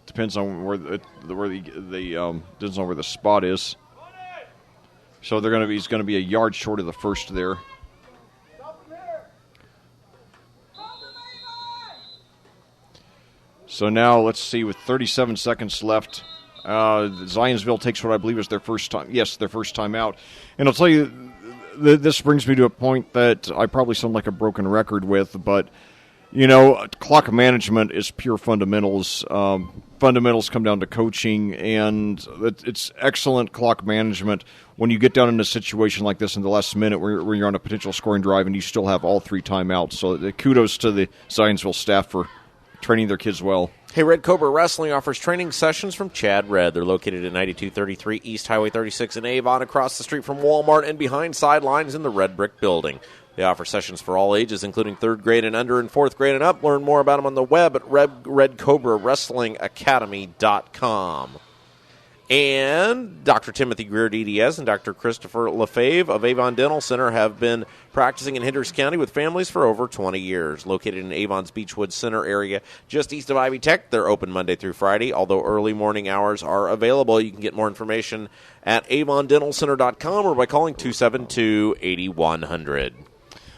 depends on where the spot is. So he's going to be a yard short of the first there. So now let's see, with 37 seconds left. Zionsville takes what I believe is their first time. Yes, their first time out. And I'll tell you, this brings me to a point that I probably sound like a broken record with, but, clock management is pure fundamentals. Fundamentals come down to coaching, and it's excellent clock management when you get down in a situation like this in the last minute where you're on a potential scoring drive and you still have all 3 timeouts. So kudos to the Zionsville staff for training their kids well. Hey, Red Cobra Wrestling offers training sessions from Chad Red. They're located at 9233 East Highway 36 in Avon, across the street from Walmart and behind sidelines in the Red Brick Building. They offer sessions for all ages, including 3rd grade and under and 4th grade and up. Learn more about them on the web at redcobrawrestlingacademy.com. And Dr. Timothy Greer, DDS, and Dr. Christopher LaFave of Avon Dental Center have been practicing in Hendricks County with families for over 20 years. Located in Avon's Beechwood Center area, just east of Ivy Tech, they're open Monday through Friday, although early morning hours are available. You can get more information at avondentalcenter.com or by calling 272-8100.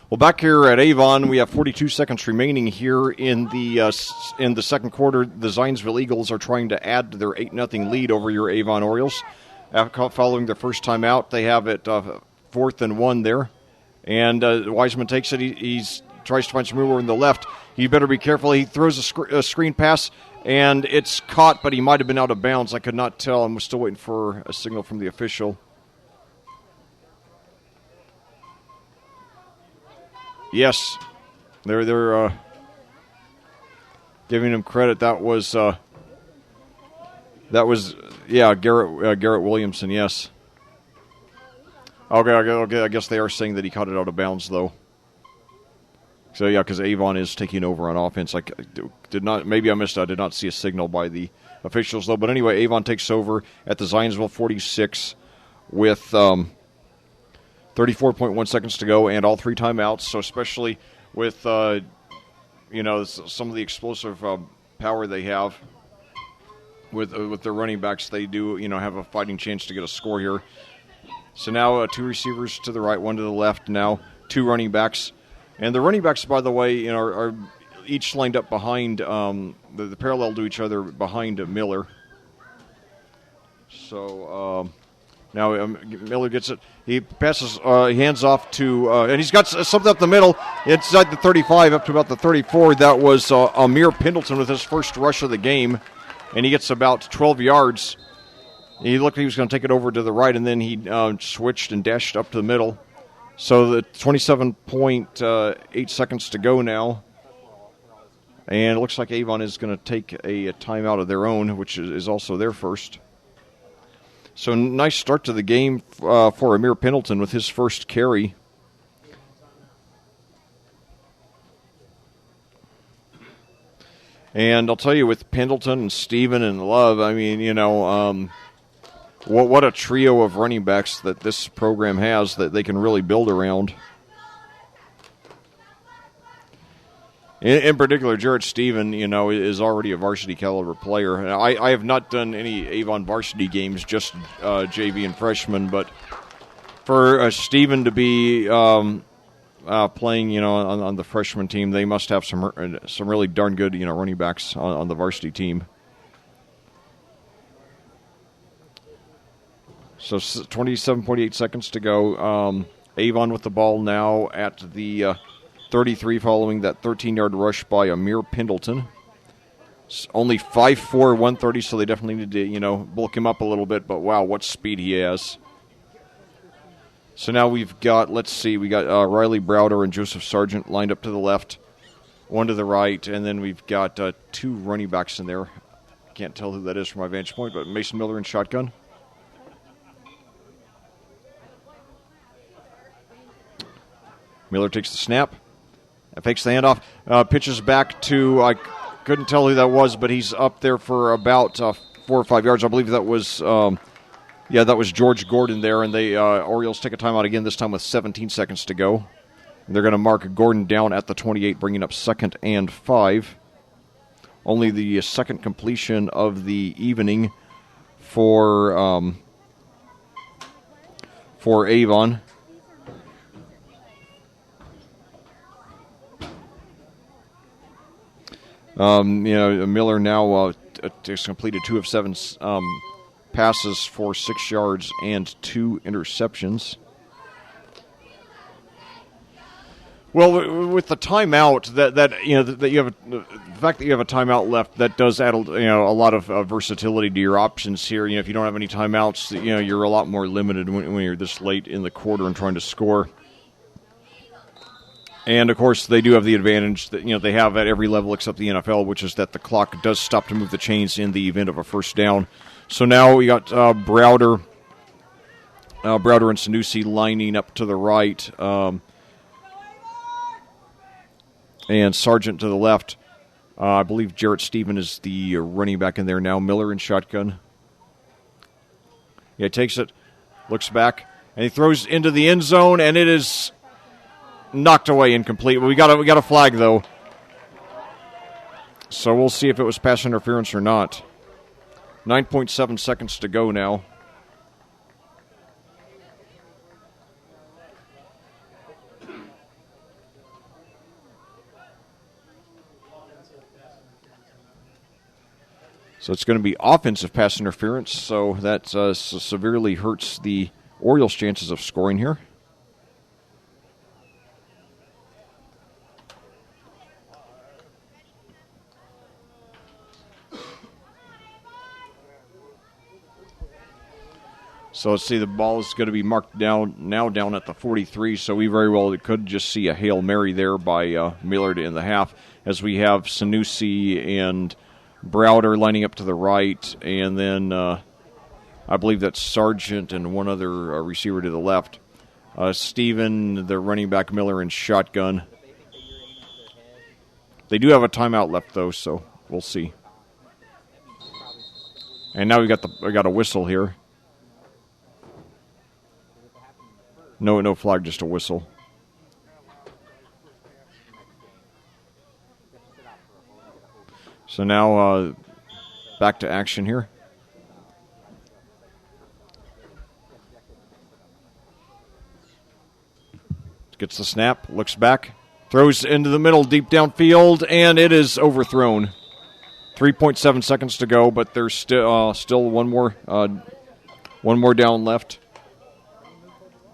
Well, back here at Avon, we have 42 seconds remaining here in the second quarter. The Zionsville Eagles are trying to add to their 8-0 lead over your Avon Orioles. Following their first time out, they have it 4th and 1 there. And Wiseman takes it. He tries to find some room over in the left. He better be careful. He throws a screen pass, and it's caught, but he might have been out of bounds. I could not tell. I'm still waiting for a signal from the official. Yes, they're giving him credit. That was Garrett Williamson. Yes. Okay. I guess they are saying that he caught it out of bounds though. So yeah, because Avon is taking over on offense. I did not. Maybe I missed. I did not see a signal by the officials though. But anyway, Avon takes over at the Zionsville 46 with 34.1 seconds to go, and all 3 timeouts. So especially with some of the explosive power they have with their running backs, they do have a fighting chance to get a score here. So now 2 receivers to the right, 1 to the left. Now 2 running backs, and the running backs, by the way, are each lined up behind the parallel to each other behind Miller. So. Now Miller gets it. He passes. He hands off to, and he's got something up the middle, inside the 35, up to about the 34. That was Amir Pendleton with his first rush of the game, and he gets about 12 yards. He looked like he was going to take it over to the right, and then he switched and dashed up to the middle. So the 27.8 seconds to go now, and it looks like Avon is going to take a timeout of their own, which is also their first. So nice start to the game for Amir Pendleton with his first carry. And I'll tell you, with Pendleton and Steven and Love, I mean, what a trio of running backs that this program has that they can really build around. In particular, Jared Steven, is already a varsity caliber player. And I have not done any Avon varsity games, just JV and freshman. But for Steven to be playing, on the freshman team, they must have some really darn good, running backs on the varsity team. So 27.8 seconds to go. Avon with the ball now at the 33 following that 13-yard rush by Amir Pendleton. It's only 5'4", 130, so they definitely need to, bulk him up a little bit, but wow, what speed he has. So now we've got, we got Riley Browder and Joseph Sargent lined up to the left, 1 to the right, and then we've got 2 running backs in there. Can't tell who that is from my vantage point, but Mason Miller in shotgun. Miller takes the snap. Fakes the handoff, pitches back to, I couldn't tell who that was, but he's up there for about 4 or 5 yards. I believe that was, that was George Gordon there, and the Orioles take a timeout again, this time with 17 seconds to go. And they're going to mark Gordon down at the 28, bringing up 2nd and 5. Only the second completion of the evening for Avon. Miller now has completed 2 of 7 passes for 6 yards and 2 interceptions. Well, with the timeout, that you have the fact that you have a timeout left, that does add a lot of versatility to your options here. If you don't have any timeouts, you're a lot more limited when you're this late in the quarter and trying to score. And, of course, they do have the advantage that, they have at every level except the NFL, which is that the clock does stop to move the chains in the event of a first down. So now we got Browder and Sanusi lining up to the right, and Sargent to the left. I believe Jarrett Steven is the running back in there now. Miller in shotgun. Yeah, takes it, looks back, and he throws into the end zone, and it is knocked away, incomplete. We got a flag though, so we'll see if it was pass interference or not. 9.7 seconds to go now. So it's going to be offensive pass interference, so that severely hurts the Orioles' chances of scoring here. So let's see, the ball is going to be marked down at the 43, so we very well could just see a Hail Mary there by Millard in the half, as we have Sanusi and Browder lining up to the right, and then I believe that's Sargent and one other receiver to the left. Steven, the running back, Miller, and shotgun. They do have a timeout left, though, so we'll see. And now we got a whistle here. No flag, just a whistle. So now back to action here. Gets the snap, looks back, throws into the middle, deep downfield, and it is overthrown. 3.7 seconds to go, but there's still one more down left.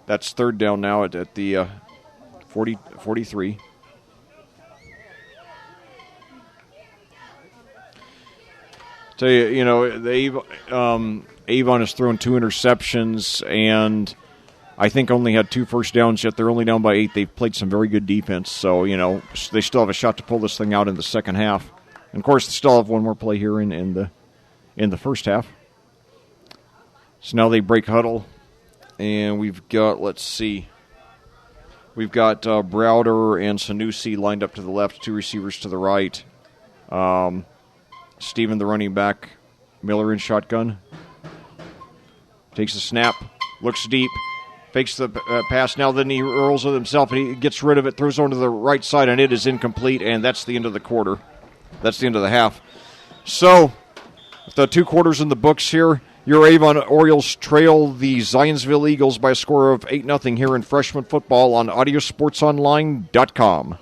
That's third down now at the 43. Tell you, Avon has thrown 2 interceptions, and I think only had 2 first downs yet. They're only down by 8. They've played some very good defense, so they still have a shot to pull this thing out in the second half. And of course, they still have one more play here in the first half. So now they break huddle, and we've got Browder and Sanusi lined up to the left, 2 receivers to the right. Steven, the running back, Miller in shotgun. Takes the snap, looks deep, fakes the pass. Now then he rolls with himself, and he gets rid of it, throws on to the right side, and it is incomplete, and that's the end of the quarter. That's the end of the half. So, with the 2 quarters in the books here, your Avon Orioles trail the Zionsville Eagles by a score of 8-0 here in freshman football on audiosportsonline.com.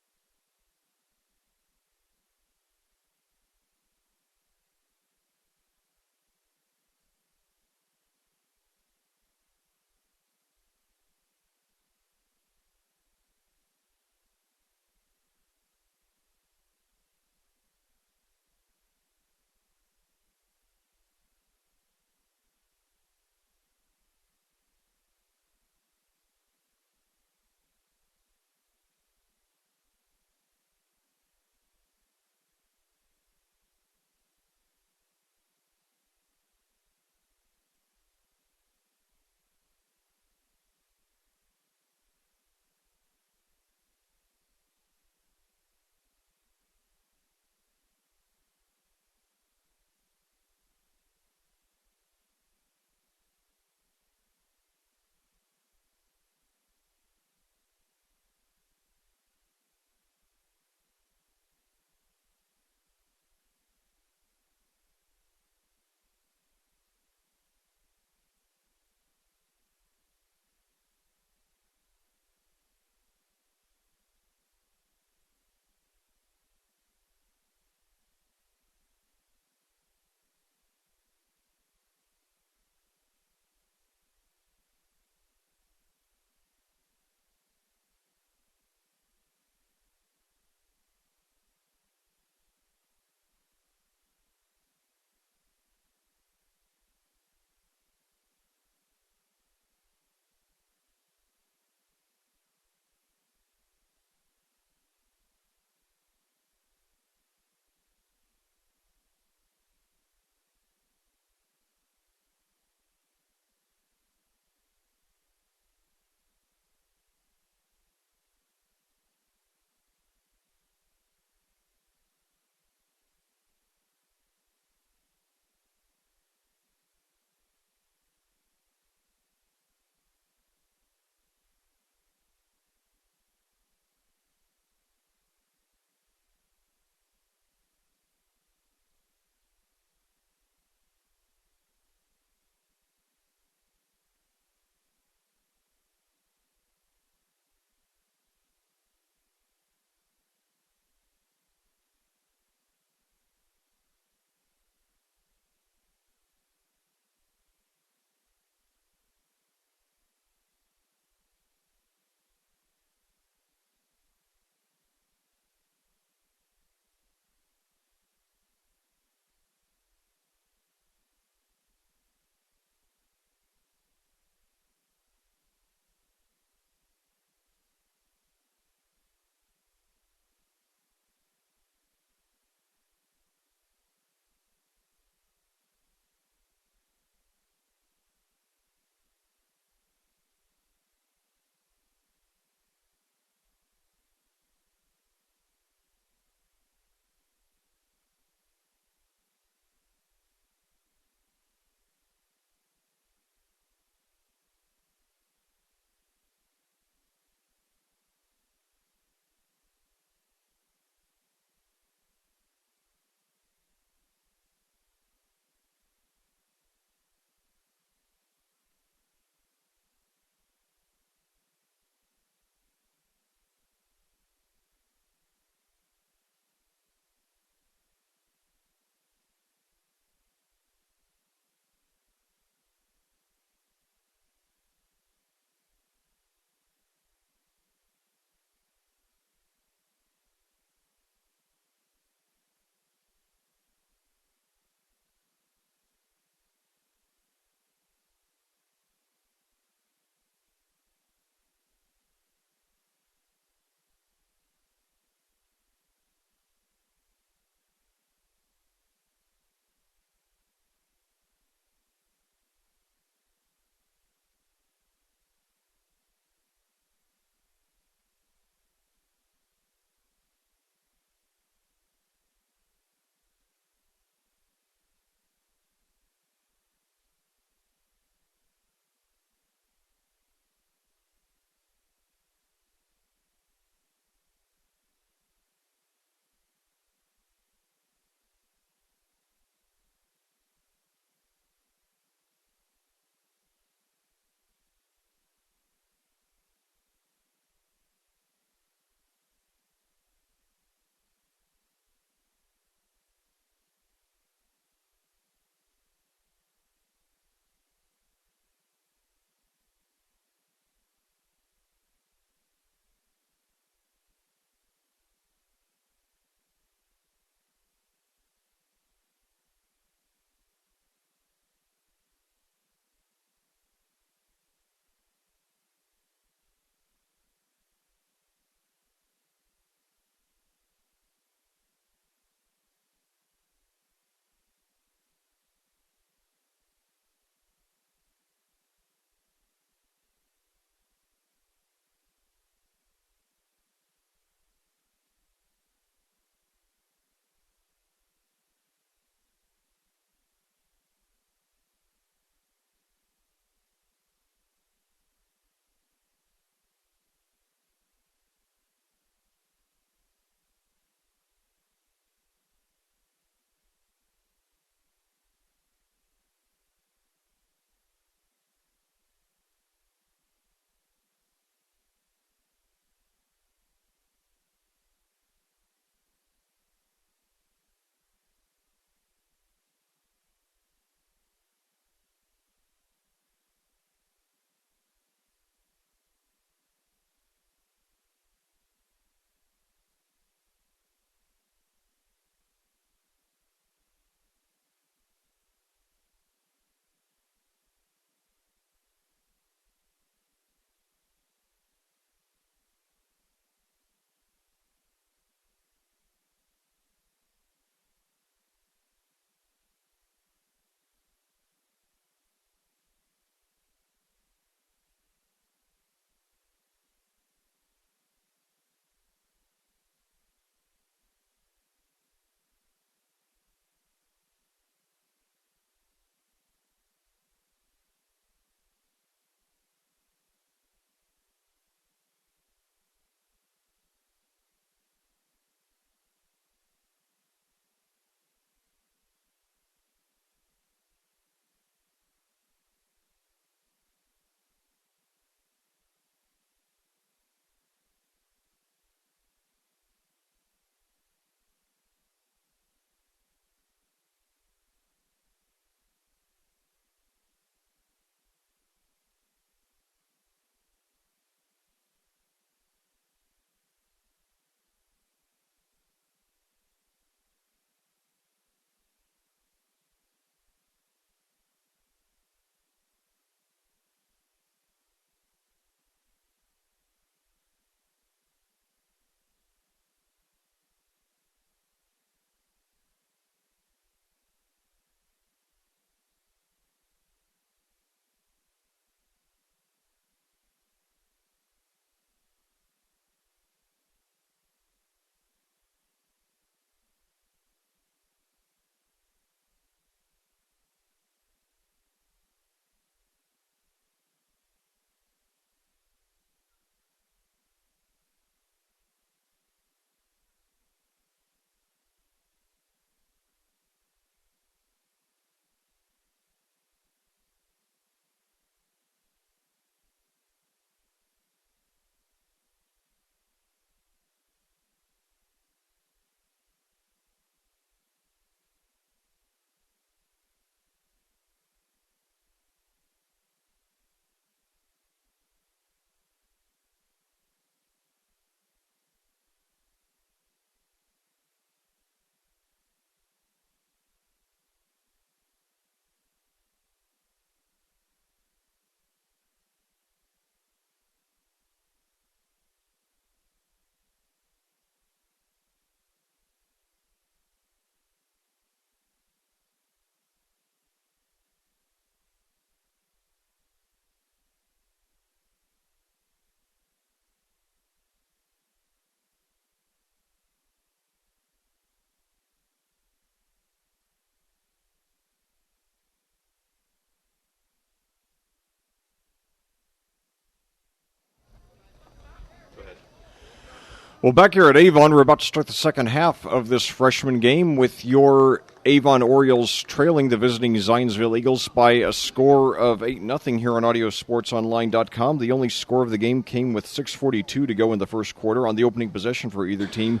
Well, back here at Avon, we're about to start the second half of this freshman game with your Avon Orioles trailing the visiting Zionsville Eagles by a score of 8-0 here on AudioSportsOnline.com. The only score of the game came with 6:42 to go in the first quarter on the opening possession for either team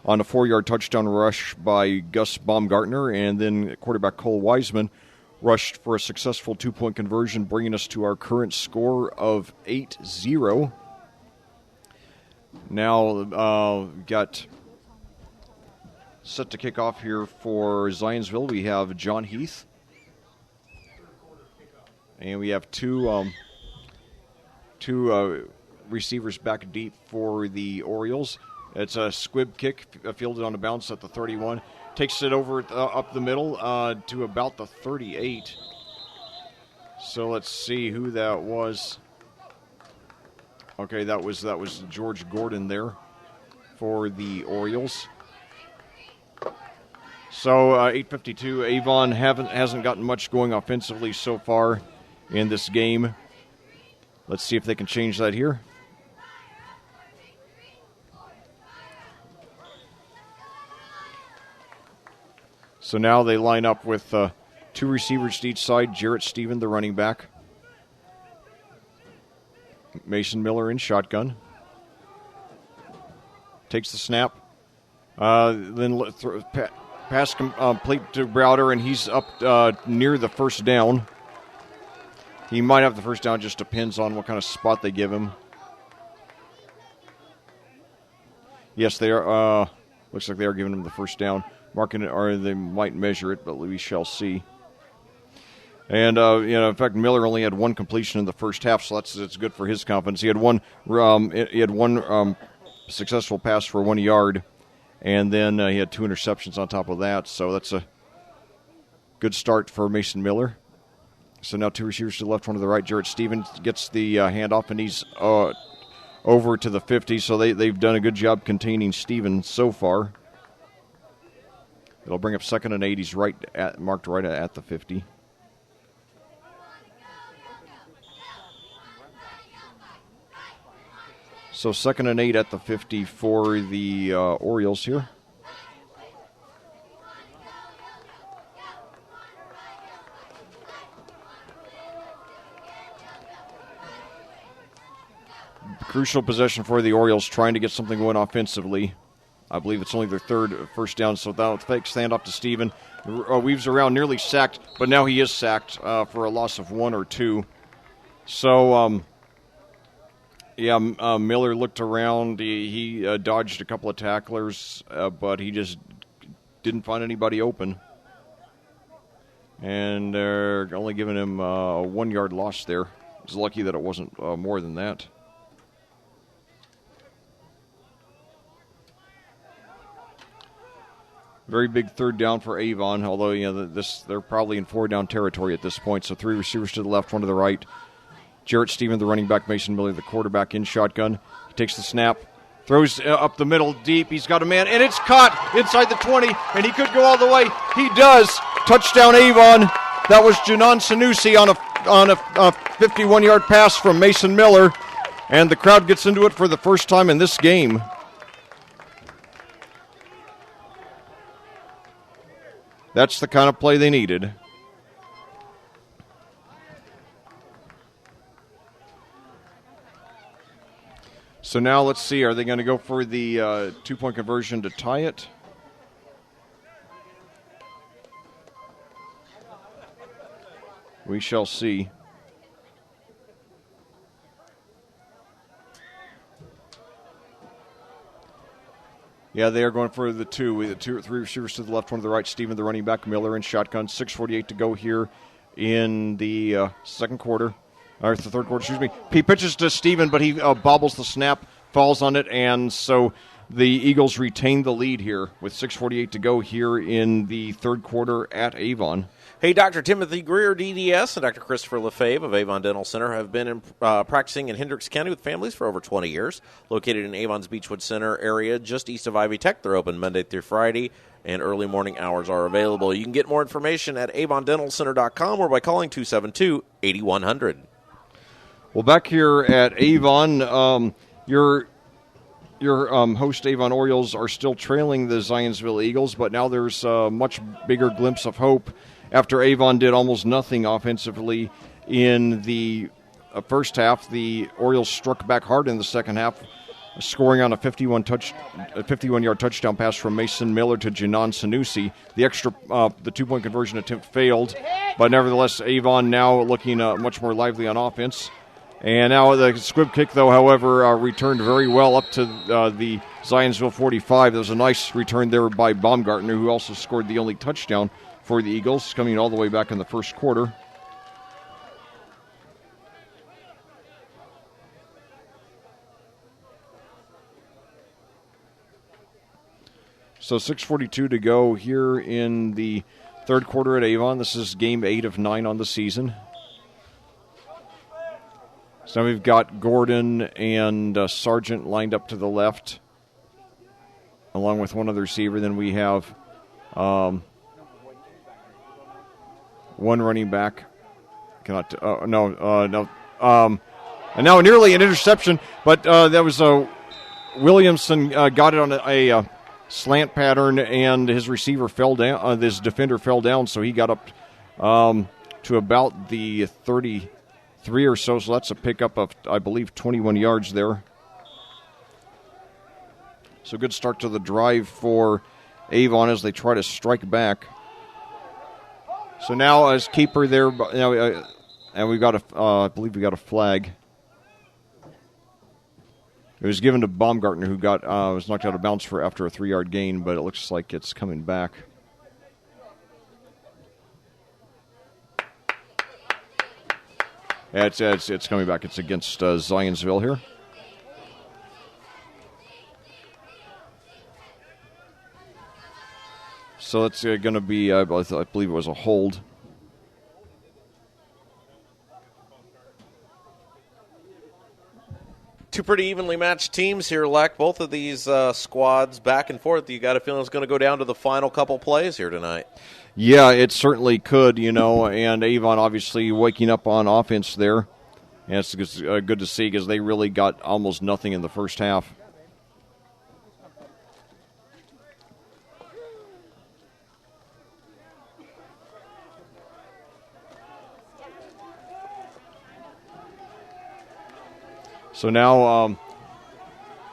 on a 4-yard touchdown rush by Gus Baumgartner, and then quarterback Cole Wiseman rushed for a successful 2-point conversion, bringing us to our current score of 8-0. Now, got set to kick off here for Zionsville. We have John Heath. And we have two receivers back deep for the Orioles. It's a squib kick fielded on a bounce at the 31. Takes it over up the middle to about the 38. So let's see who that was. Okay, that was George Gordon there for the Orioles. So 8:52. Avon hasn't gotten much going offensively so far in this game. Let's see if they can change that here. So now they line up with two receivers to each side. Jarrett Stephen, the running back. Mason Miller in shotgun. Takes the snap. Then pass complete to Browder, and he's up near the first down. He might have the first down, just depends on what kind of spot they give him. Yes, they are. Looks like they are giving him the first down. Marking it, or they might measure it, but we shall see. And in fact, Miller only had one completion in the first half, so that's good for his confidence. He had one successful pass for 1 yard, and then he had two interceptions on top of that. So that's a good start for Mason Miller. So now two receivers to the left, one to the right. Jarrett Stevens gets the handoff, and he's over to the 50. So they've done a good job containing Stevens so far. It'll bring up 2nd and 8. He's marked right at the 50. So 2nd and 8 at the 50 for the Orioles here. Crucial possession for the Orioles, trying to get something going offensively. I believe it's only their third first down, so that'll fake stand up to Steven. Weaves around, nearly sacked, but now he is sacked for a loss of 1 or 2. So, Miller looked around. He dodged a couple of tacklers, but he just didn't find anybody open. And they're only giving him a 1 yard loss there. He's lucky that it wasn't more than that. Very big third down for Avon, although they're probably in 4-down territory at this point. So 3 receivers to the left, 1 to the right. Jarrett Stephen, the running back, Mason Miller, the quarterback, in shotgun. He takes the snap, throws up the middle deep. He's got a man, and it's caught inside the 20, and he could go all the way. He does. Touchdown, Avon. That was Janon Sanusi on a 51-yard pass from Mason Miller, and the crowd gets into it for the first time in this game. That's the kind of play they needed. So now let's see, are they going to go for the 2-point conversion to tie it? We shall see. Yeah, they are going for the 2. 3 receivers to the left, 1 to the right. Stephen, the running back, Miller in shotgun. 6:48 to go here in the second quarter. Or the third quarter, excuse me. He pitches to Stephen, but he bobbles the snap, falls on it, and so the Eagles retain the lead here with 6:48 to go here in the third quarter at Avon. Hey, Dr. Timothy Greer, DDS, and Dr. Christopher Lefebvre of Avon Dental Center have been practicing in Hendricks County with families for over 20 years. Located in Avon's Beechwood Center area, just east of Ivy Tech, they're open Monday through Friday, and early morning hours are available. You can get more information at avondentalcenter.com or by calling 272-8100. Well, back here at Avon, your your host Avon Orioles are still trailing the Zionsville Eagles, but now there's a much bigger glimpse of hope after Avon did almost nothing offensively in the first half. The Orioles struck back hard in the second half, scoring on a 51-yard touchdown pass from Mason Miller to Janan Sanusi. The 2-point conversion attempt failed, but nevertheless, Avon now looking much more lively on offense. And now the squib kick, though, however, returned very well up to the Zionsville 45. There was a nice return there by Baumgartner, who also scored the only touchdown for the Eagles, coming all the way back in the first quarter. So 6:42 to go here in the third quarter at Avon. This is game 8 of 9 on the season. So now we've got Gordon and Sargent lined up to the left, along with one other receiver. Then we have one running back. And now nearly an interception, but that was Williamson got it on a slant pattern, and his receiver fell down. This defender fell down, so he got up to about the 33 or so. So that's a pickup of, I believe, 21 yards there. So good start to the drive for Avon as they try to strike back. So now as keeper there, and we got I believe we got a flag. It was given to Baumgartner, who was knocked out of bounds after a 3-yard gain, but it looks like it's coming back. Yeah, it's coming back. It's against Zionsville here. So it's going to be, I believe it was a hold. Two pretty evenly matched teams here, Leck. Both of these squads back and forth. You got a feeling it's going to go down to the final couple plays here tonight. Yeah, it certainly could, and Avon obviously waking up on offense there. And it's good to see because they really got almost nothing in the first half. So now,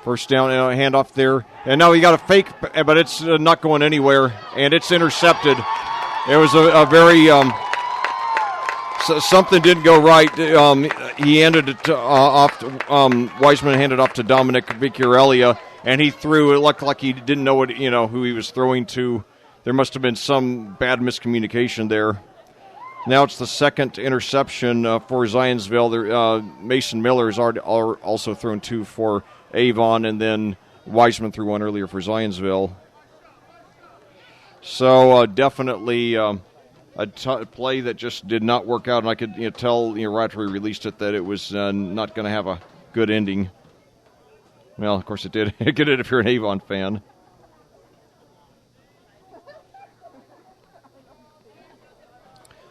first down, handoff there. And now he got a fake, but it's not going anywhere, and it's intercepted. It was a very, something didn't go right. He handed it off, Wiseman handed off to Dominic Vicurellia, and he threw. It looked like he didn't know who he was throwing to. There must have been some bad miscommunication there. Now it's the second interception for Zionsville. Mason Miller has also thrown 2 for Avon, and then Wiseman threw 1 earlier for Zionsville. So definitely a play that just did not work out, and I could tell right after we released it that it was not going to have a good ending. Well, of course it did. It did if you're an Avon fan.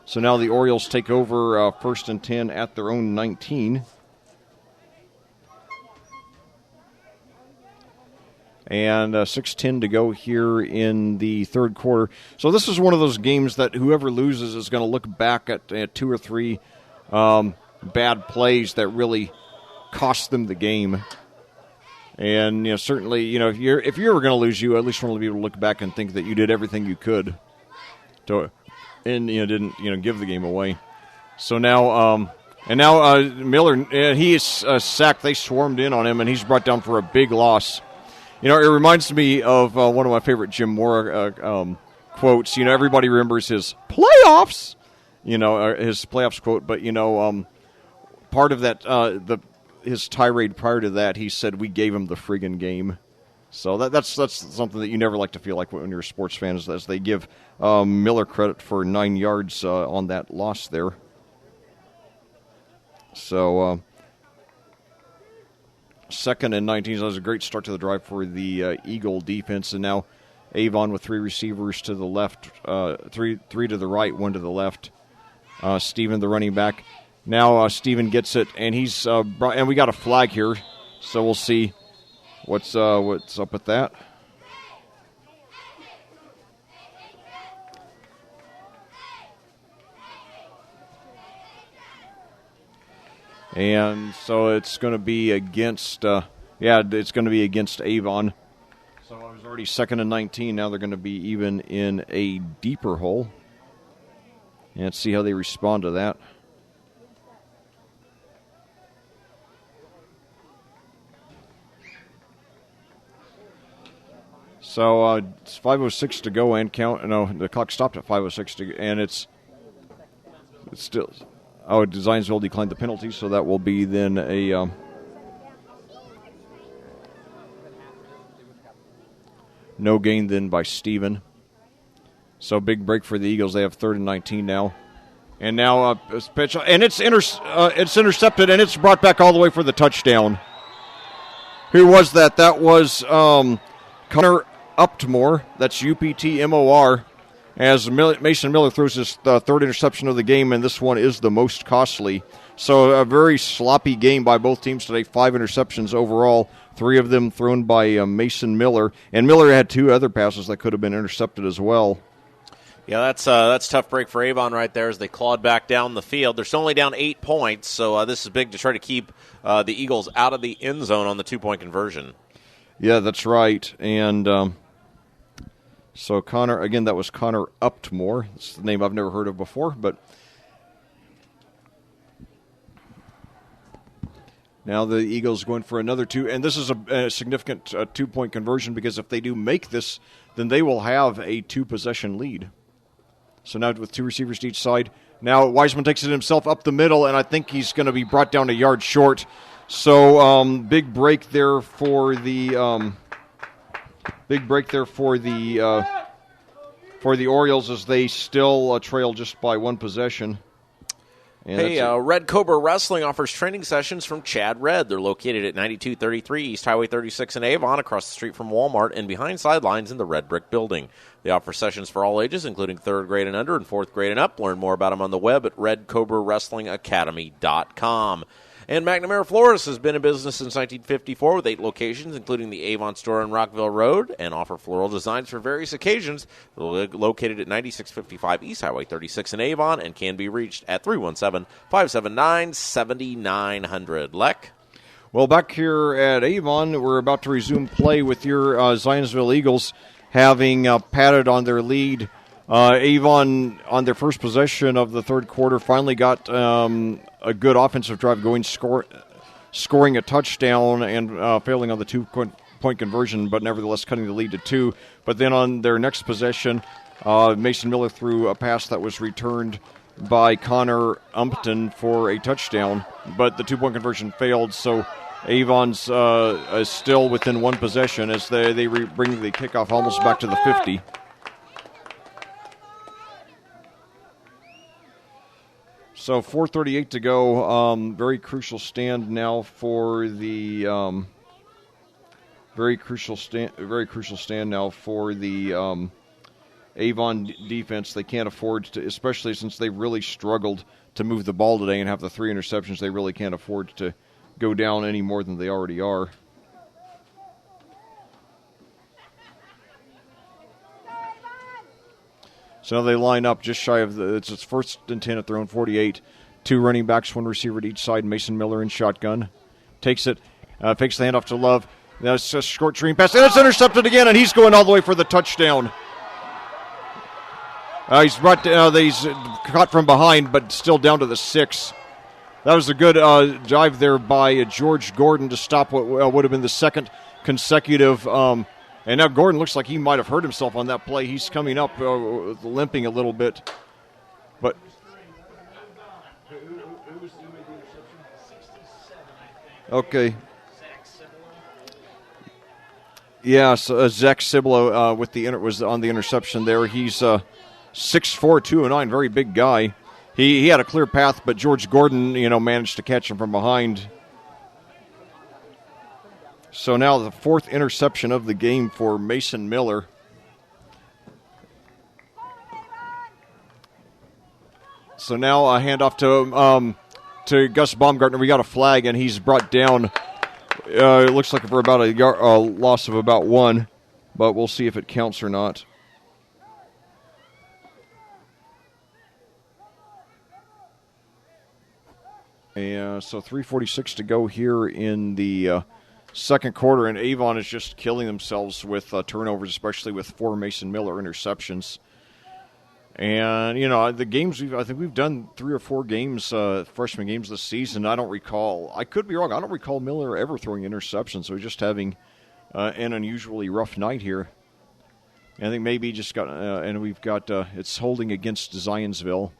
So now the Orioles take over first and 10 at their own 19. And 6:10 to go here in the third quarter. So this is one of those games that whoever loses is going to look back at 2 or 3 bad plays that really cost them the game. And certainly, if you're ever going to lose, you at least want to be able to look back and think that you did everything you could to. And didn't give the game away. So now Miller, he is sacked. They swarmed in on him, and he's brought down for a big loss. It reminds me of one of my favorite Jim Mora quotes. Everybody remembers his playoffs. His playoffs quote. But part of that his tirade prior to that, he said, "We gave him the friggin' game." So that's something that you never like to feel like when you're a sports fan, as they give Miller credit for 9 yards on that loss there. So second and 19, that was a great start to the drive for the Eagle defense. And now Avon with 3 receivers to the left, three to the right, 1 to the left. Steven, the running back. Now Steven gets it, and he's and we got a flag here, so we'll see. What's up with that? And so it's going to be against, it's going to be against Avon. So it was already 2nd and 19. Now they're going to be even in a deeper hole. And let's see how they respond to that. So it's 5:06 to go and count. No, the clock stopped at 5:06 and it's still. Oh, Zionsville declined the penalty, so that will be then a no gain then by Steven. So big break for the Eagles. They have 3rd and 19 now, and now it's pitch and it's intercepted and it's brought back all the way for the touchdown. Who was that? That was Connor Uptmore. That's UPTMOR. As Mason Miller throws his 3rd interception of the game, and this one is the most costly. So a very sloppy game by both teams today. 5 interceptions overall, 3 of them thrown by Mason Miller. And Miller had 2 other passes that could have been intercepted as well. Yeah, that's tough break for Avon right there as they clawed back down the field. They're still only down 8 points, so this is big to try to keep the Eagles out of the end zone on the 2-point conversion. Yeah, that's right. And so Connor, again, that was Connor Uptmore. It's the name I've never heard of before, but now the Eagles going for another 2, and this is a significant 2-point conversion because if they do make this, then they will have a 2-possession lead. So now with 2 receivers to each side, now Wiseman takes it himself up the middle, and I think he's going to be brought down a yard short. So big break there for the. Big break there for the Orioles as they still trail just by 1 possession. And hey, Red Cobra Wrestling offers training sessions from Chad Red. They're located at 9233 East Highway 36 in Avon, across the street from Walmart and behind sidelines in the Red Brick Building. They offer sessions for all ages, including 3rd grade and under and 4th grade and up. Learn more about them on the web at redcobrawrestlingacademy.com. And McNamara Florist has been in business since 1954 with 8 locations, including the Avon store on Rockville Road, and offer floral designs for various occasions. They're located at 9655 East Highway 36 in Avon and can be reached at 317-579-7900. Leck? Well, back here at Avon, we're about to resume play with your Zionsville Eagles having padded on their lead. Avon, on their first possession of the 3rd quarter, finally got a good offensive drive going, scoring a touchdown and failing on the 2-point conversion, but nevertheless cutting the lead to 2. But then on their next possession, Mason Miller threw a pass that was returned by Connor Umpton for a touchdown, but the 2-point conversion failed, so Avon's is still within 1 possession as they bring the kickoff almost back to the 50. So 4:38 to go. Very crucial stand now for the very crucial stand now for the Avon defense. They can't afford to, especially since they really struggled to move the ball today and have the 3 interceptions. They really can't afford to go down any more than they already are. So now they line up just shy of it's 1st and 10 at their own 48. 2 running backs, 1 receiver at each side. Mason Miller in shotgun. Takes it, fakes the handoff to Love. That's a short screen pass, and it's intercepted again, and he's going all the way for the touchdown. He's caught from behind, but still down to the 6. That was a good drive there by George Gordon to stop what would have been the 2nd consecutive. And now Gordon looks like he might have hurt himself on that play. He's coming up limping a little bit. But okay. Yeah, so Zach Cibolo was on the interception there. He's 6'4", 209, very big guy. He had a clear path, but George Gordon, managed to catch him from behind. So now the 4th interception of the game for Mason Miller. So now a handoff to Gus Baumgartner. We got a flag, and he's brought down It looks like for about a loss of about 1, but we'll see if it counts or not. And so 3:46 to go here in the second quarter, and Avon is just killing themselves with turnovers, especially with 4 Mason Miller interceptions. And, the games, I think we've done 3 or 4 games, freshman games this season. I don't recall. I could be wrong. I don't recall Miller ever throwing interceptions, so he's just having an unusually rough night here. And I think maybe just got, and we've got, it's holding against Zionsville.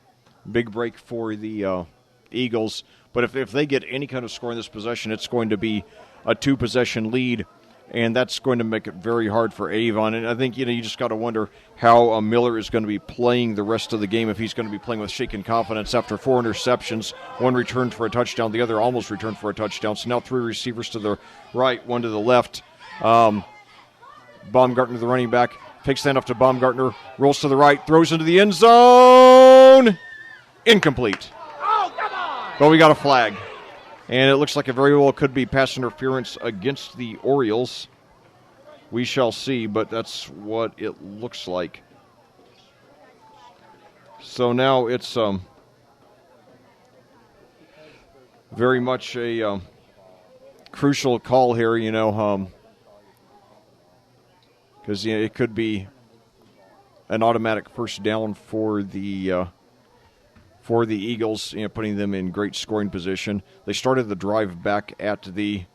Big break for the Eagles. But if they get any kind of score in this possession, it's going to be a 2-possession lead, and that's going to make it very hard for Avon. And I think, you just got to wonder how Miller is going to be playing the rest of the game, if he's going to be playing with shaken confidence after 4 interceptions, 1 returned for a touchdown, the other almost returned for a touchdown. So now 3 receivers to the right, 1 to the left. Baumgartner, the running back, takes that up to Baumgartner, rolls to the right, throws into the end zone. Incomplete. But we got a flag. And it looks like it very well could be pass interference against the Orioles. We shall see, but that's what it looks like. So now it's very much a crucial call here, because it could be an automatic first down for the Eagles, putting them in great scoring position. They started the drive back at their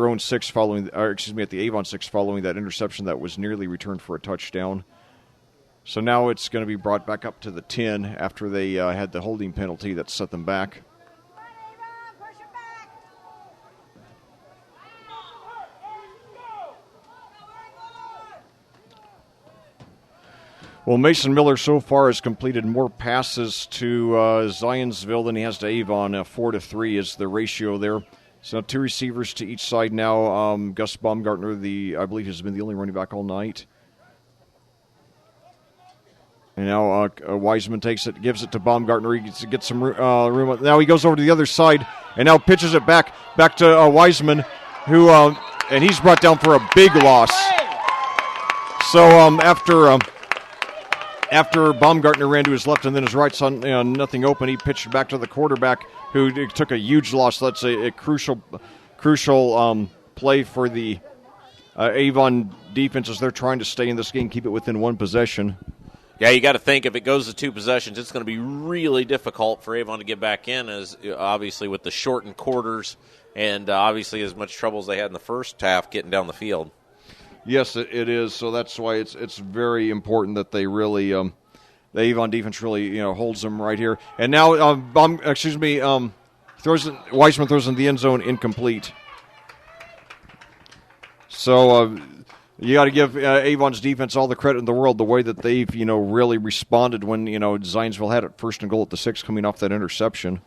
own 6 at the Avon 6 following that interception that was nearly returned for a touchdown. So now it's going to be brought back up to the 10 after they had the holding penalty that set them back. Well, Mason Miller so far has completed more passes to Zionsville than he has to Avon. 4-3 is the ratio there. So 2 receivers to each side now. Gus Baumgartner, I believe, has been the only running back all night. And now Wiseman takes it, gives it to Baumgartner. He gets some room. Now he goes over to the other side and now pitches it back to Wiseman, who and he's brought down for a big loss. So after Baumgartner ran to his left and then his right, nothing open, he pitched back to the quarterback, who took a huge loss. That's a crucial play for the Avon defense as they're trying to stay in this game, keep it within 1 possession. Yeah, you got to think if it goes to 2 possessions, it's going to be really difficult for Avon to get back in, as obviously with the shortened quarters and obviously as much trouble as they had in the first half getting down the field. Yes, it is. So that's why it's very important that they really, the Avon defense really, holds them right here. And now, Wiseman throws in the end zone, incomplete. So you got to give Avon's defense all the credit in the world, the way that they've, really responded when, Zionsville had it 1st and goal at the 6 coming off that interception.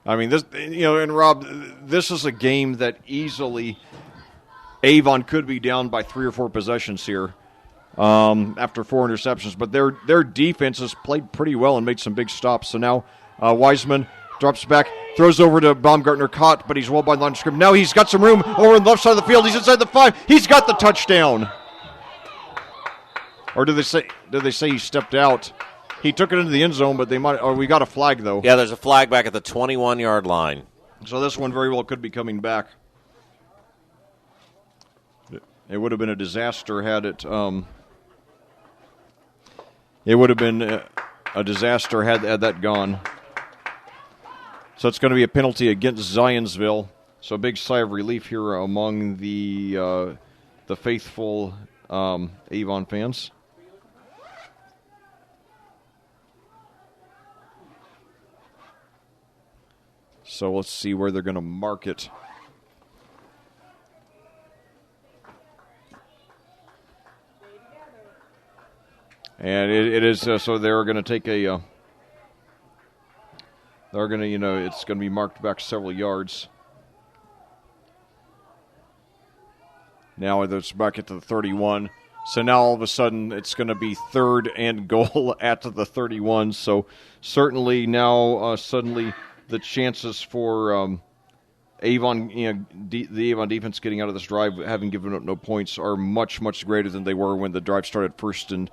I mean, this, and Rob, this is a game that easily Avon could be down by 3 or 4 possessions here after 4 interceptions. But their defense has played pretty well and made some big stops. So now Wiseman drops back, throws over to Baumgartner, caught, but he's well by the line of scrimmage. Now he's got some room over on the left side of the field. He's inside the 5. He's got the touchdown. Or did they say he stepped out? He took it into the end zone, but we got a flag, though. Yeah, there's a flag back at the 21-yard line. So this one very well could be coming back. It would have been a disaster had it. It would have been a disaster had that gone. So it's going to be a penalty against Zionsville. So a big sigh of relief here among the faithful Avon fans. So let's see where they're going to mark it. And it is, so they're going to take it's going to be marked back several yards. Now it's back at the 31. So now all of a sudden it's going to be 3rd and goal at the 31. So certainly now suddenly the chances for Avon, the Avon defense getting out of this drive, having given up no points, are much, much greater than they were when the drive started first and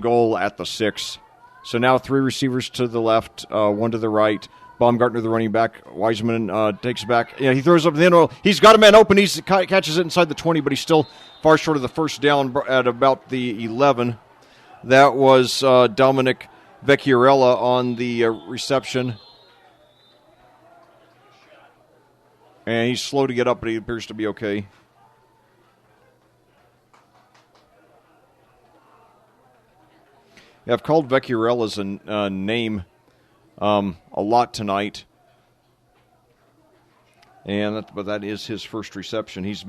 goal at the 6. So now 3 receivers to the left, 1 to the right. Baumgartner, the running back. Wiseman takes it back. He throws up the end. He's got a man open. He catches it inside the 20, but he's still far short of the first down at about the 11. That was Dominic Vecchiarella on the reception. And he's slow to get up, but he appears to be okay. Yeah, I've called Vecchiarella's name a lot tonight, but that is his first reception. He's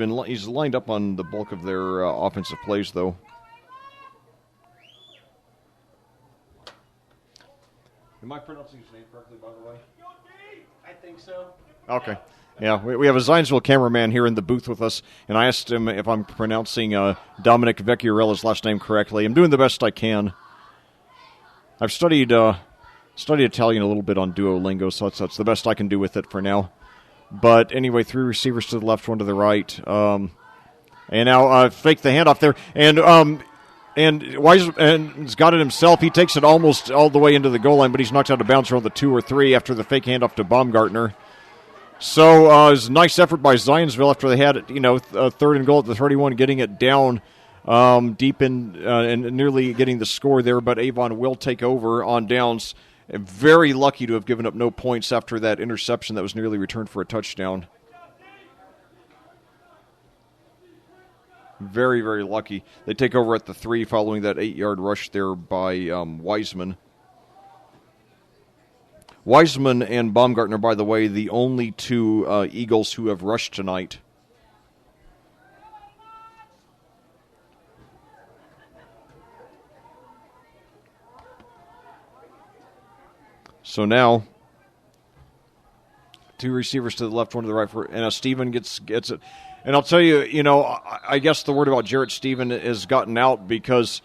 lined up on the bulk of their offensive plays, though. Am I pronouncing his name correctly, by the way? I think so. Okay. Yeah, we have a Zionsville cameraman here in the booth with us, and I asked him if I'm pronouncing Dominic Vecchiarella's last name correctly. I'm doing the best I can. I've studied Italian a little bit on Duolingo, so that's the best I can do with it for now. But anyway, 3 receivers to the left, 1 to the right. And now fake the handoff there. And Wiseman's got it himself. He takes it almost all the way into the goal line, but he's knocked out of bounds around the 2 or 3 after the fake handoff to Baumgartner. So it was a nice effort by Zionsville after they had it, 3rd and goal at the 31, getting it down deep in and nearly getting the score there. But Avon will take over on downs. Very lucky to have given up no points after that interception that was nearly returned for a touchdown. Very, very lucky. They take over at the 3 following that 8-yard rush there by Wiseman. Wiseman and Baumgartner, by the way, the only 2 Eagles who have rushed tonight. So now, 2 receivers to the left, 1 to the right, and Stephen gets it. And I'll tell you, I guess the word about Jarrett Stephen has gotten out because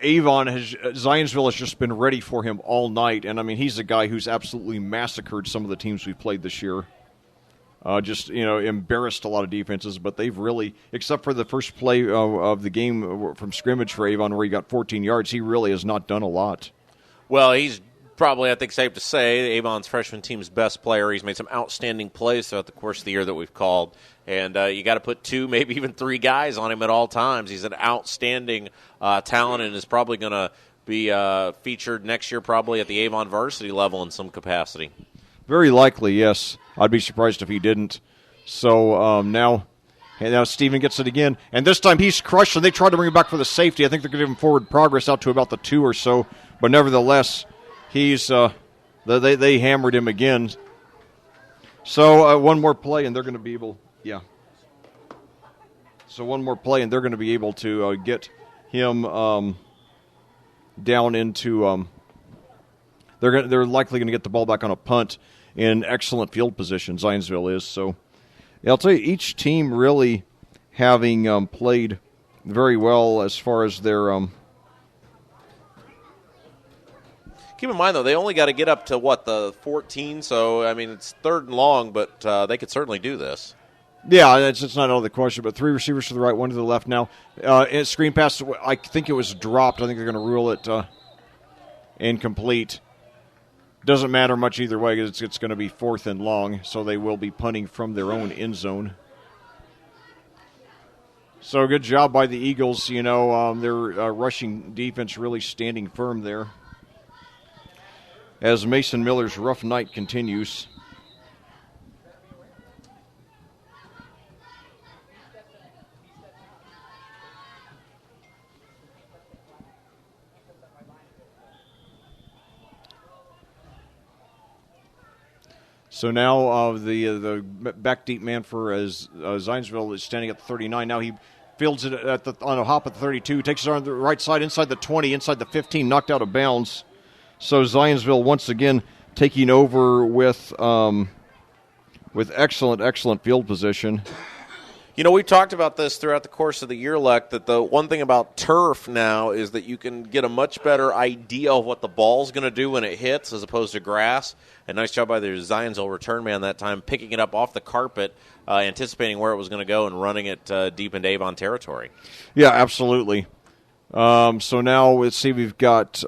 Zionsville has just been ready for him all night. And, I mean, he's a guy who's absolutely massacred some of the teams we've played this year. Embarrassed a lot of defenses. But they've really, except for the first play of the game from scrimmage for Avon where he got 14 yards, he really has not done a lot. Well, he's probably, I think, safe to say, Avon's freshman team's best player. He's made some outstanding plays throughout the course of the year that we've called. And you got to put 2, maybe even 3 guys on him at all times. He's an outstanding talent and is probably going to be featured next year probably at the Avon varsity level in some capacity. Very likely, yes. I'd be surprised if he didn't. So now Stephen gets it again. And this time he's crushed, and they tried to bring him back for the safety. I think they're going to give him forward progress out to about the 2 or so. But nevertheless, he's they hammered him again. So one more play, and they're going to be able. Yeah. So one more play, and they're going to be able to get him down into. They're likely going to get the ball back on a punt in excellent field position. Zionsville is so. Yeah, I'll tell you, each team really having played very well as far as their. Keep in mind, though, they only got to get up to, the 14, so, I mean, it's 3rd and long, but they could certainly do this. Yeah, it's not out of the question, but 3 receivers to the right, 1 to the left now. Screen pass, I think it was dropped. I think they're going to rule it incomplete. Doesn't matter much either way because it's going to be 4th and long, so they will be punting from their own end zone. So good job by the Eagles. Their rushing defense really standing firm there. As Mason Miller's rough night continues. So now the back deep man for Zionsville is standing at the 39. Now he fields it on a hop at the 32, takes it on the right side, inside the 20, inside the 15, knocked out of bounds. So Zionsville once again taking over with excellent field position. You know, we talked about this throughout the course of the year, Leck, that the one thing about turf now is that you can get a much better idea of what the ball's going to do when it hits as opposed to grass. And nice job by the Zionsville return man that time, picking it up off the carpet, anticipating where it was going to go and running it deep into Avon territory. Yeah, absolutely. So now let's see, we've got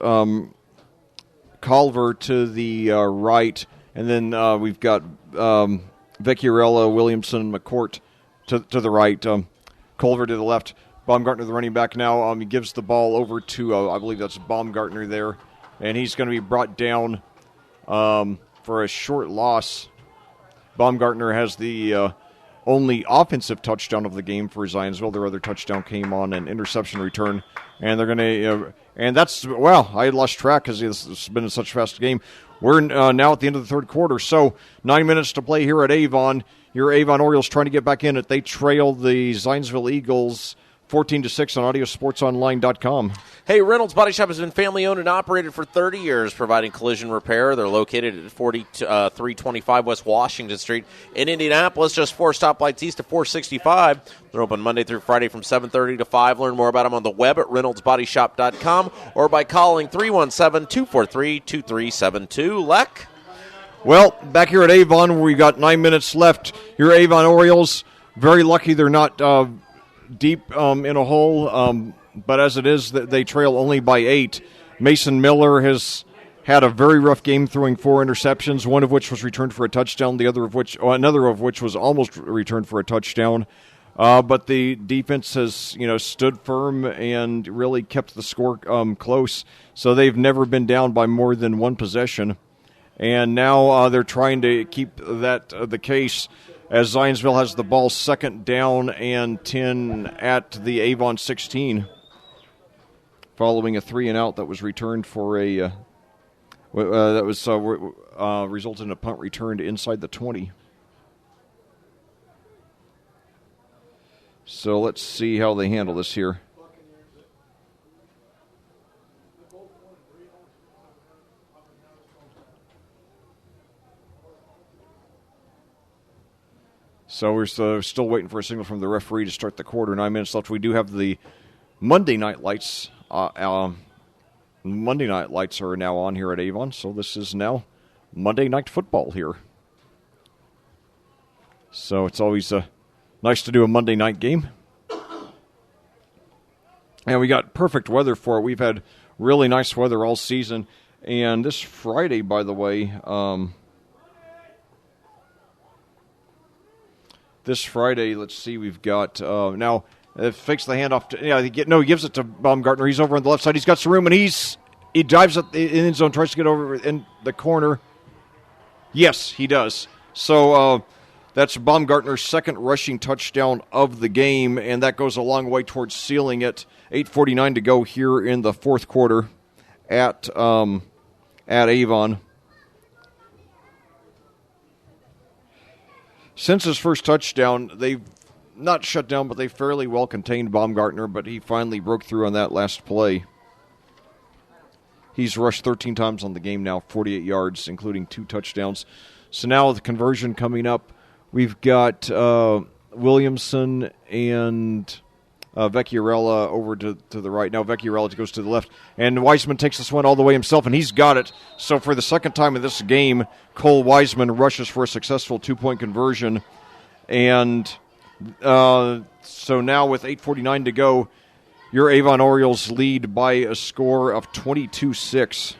Culver to the right, and then we've got Vecchiarella, Williamson, McCourt to the right, Culver to the left, Baumgartner, the running back now. He gives the ball over to, I believe that's Baumgartner there, and he's going to be brought down for a short loss. Baumgartner has the only offensive touchdown of the game for Zionsville. Their other touchdown came on an interception return, and they're going to, and that's, well, I had lost track because it's been such a fast game. We're now at the end of the third quarter, so 9 minutes to play here at Avon. Your Avon Orioles trying to get back in it. They trail the Zionsville Eagles 14-6 on audiosportsonline.com. Hey, Reynolds Body Shop has been family-owned and operated for 30 years, providing collision repair. They're located at 4325 West Washington Street in Indianapolis, just 4 stoplights east of 465. They're open Monday through Friday from 7:30 to 5. Learn more about them on the web at reynoldsbodyshop.com or by calling 317-243-2372. Leck? Well, back here at Avon, we got 9 minutes left. Your Avon Orioles, very lucky they're not deep in a hole, but as it is, they trail only by 8. Mason Miller has had a very rough game, throwing 4 interceptions, one of which was returned for a touchdown, another of which was almost returned for a touchdown. But the defense has, stood firm and really kept the score close. So they've never been down by more than 1 possession. And now they're trying to keep that the case as Zionsville has the ball 2nd down and 10 at the Avon 16, following a 3-and-out that was returned for a resulted in a punt returned inside the 20. So let's see how they handle this here. So we're still waiting for a signal from the referee to start the quarter. 9 minutes left. We do have the Monday night lights. Monday night lights are now on here at Avon, so this is now Monday night football here. So it's always nice to do a Monday night game. And we got perfect weather for it. We've had really nice weather all season. And this Friday, by the way, let's see, we've got now fakes the handoff. He gives it to Baumgartner. He's over on the left side. He's got some room, and he dives at the end zone, tries to get over in the corner. Yes, he does. So that's Baumgartner's 2nd rushing touchdown of the game, and that goes a long way towards sealing it. 8:49 to go here in the 4th quarter at Avon. Since his first touchdown, they've not shut down, but they fairly well contained Baumgartner, but he finally broke through on that last play. He's rushed 13 times on the game now, 48 yards, including 2 touchdowns. So now with the conversion coming up, we've got Williamson and Vecchiarella over to the right. Now Vecchiarella goes to the left. And Wiseman takes this one all the way himself, and he's got it. So for the second time in this game, Cole Wiseman rushes for a successful 2-point conversion. And so now with 8:49 to go, your Avon Orioles lead by a score of 22-6.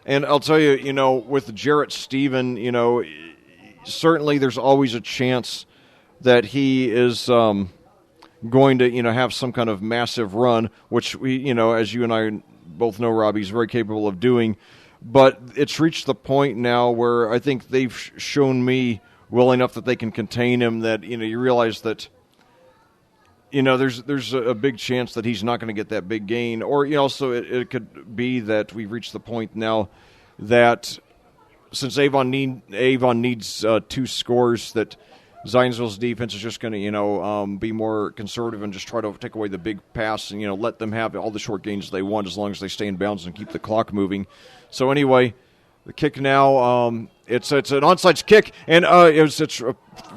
And I'll tell you, with Jarrett Stephen, certainly there's always a chance that he is going to, have some kind of massive run, which we, as you and I both know, Robbie, he's very capable of doing. But it's reached the point now where I think they've shown me well enough that they can contain him that, you realize that, there's a big chance that he's not going to get that big gain. Or, also it could be that we've reached the point now that since Avon needs 2 scores, that Zionsville's defense is just going to, be more conservative and just try to take away the big pass and, let them have all the short gains they want as long as they stay in bounds and keep the clock moving. So anyway, The kick now, it's an onside kick, and it's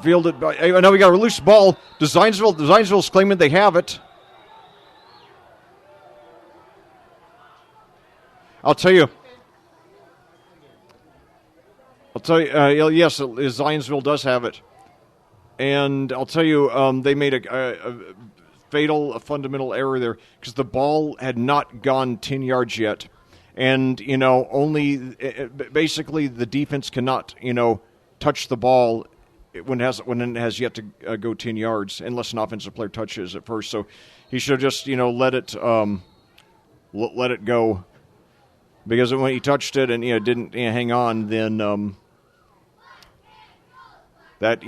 fielded by. Now we got a loose ball. Zionsville. Zionsville's claiming they have it. I'll tell you. Yes, Zionsville does have it, and I'll tell you, they made a fatal, fundamental error there because the ball had not gone 10 yards yet. And, only basically the defense cannot, touch the ball when it has yet to go 10 yards unless an offensive player touches it first. So he should have just, let it go. Because when he touched it and, didn't hang on, then that,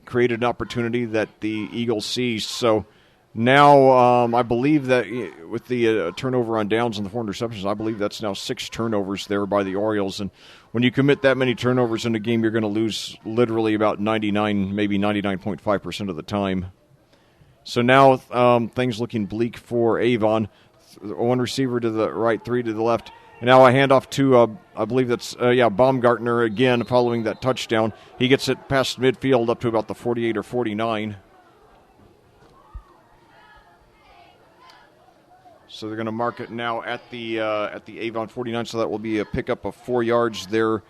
created an opportunity that the Eagles seized. So now, I believe that with the turnover on downs and the 4 interceptions, I believe that's now 6 turnovers there by the Orioles. And when you commit that many turnovers in a game, you're going to lose literally about 99, maybe 99.5% of the time. So now things looking bleak for Avon. 1 receiver to the right, 3 to the left. And now a handoff to, I believe that's, Baumgartner again following that touchdown. He gets it past midfield up to about the 48 or 49. So they're going to mark it now at the Avon 49, so that will be a pickup of 4 yards there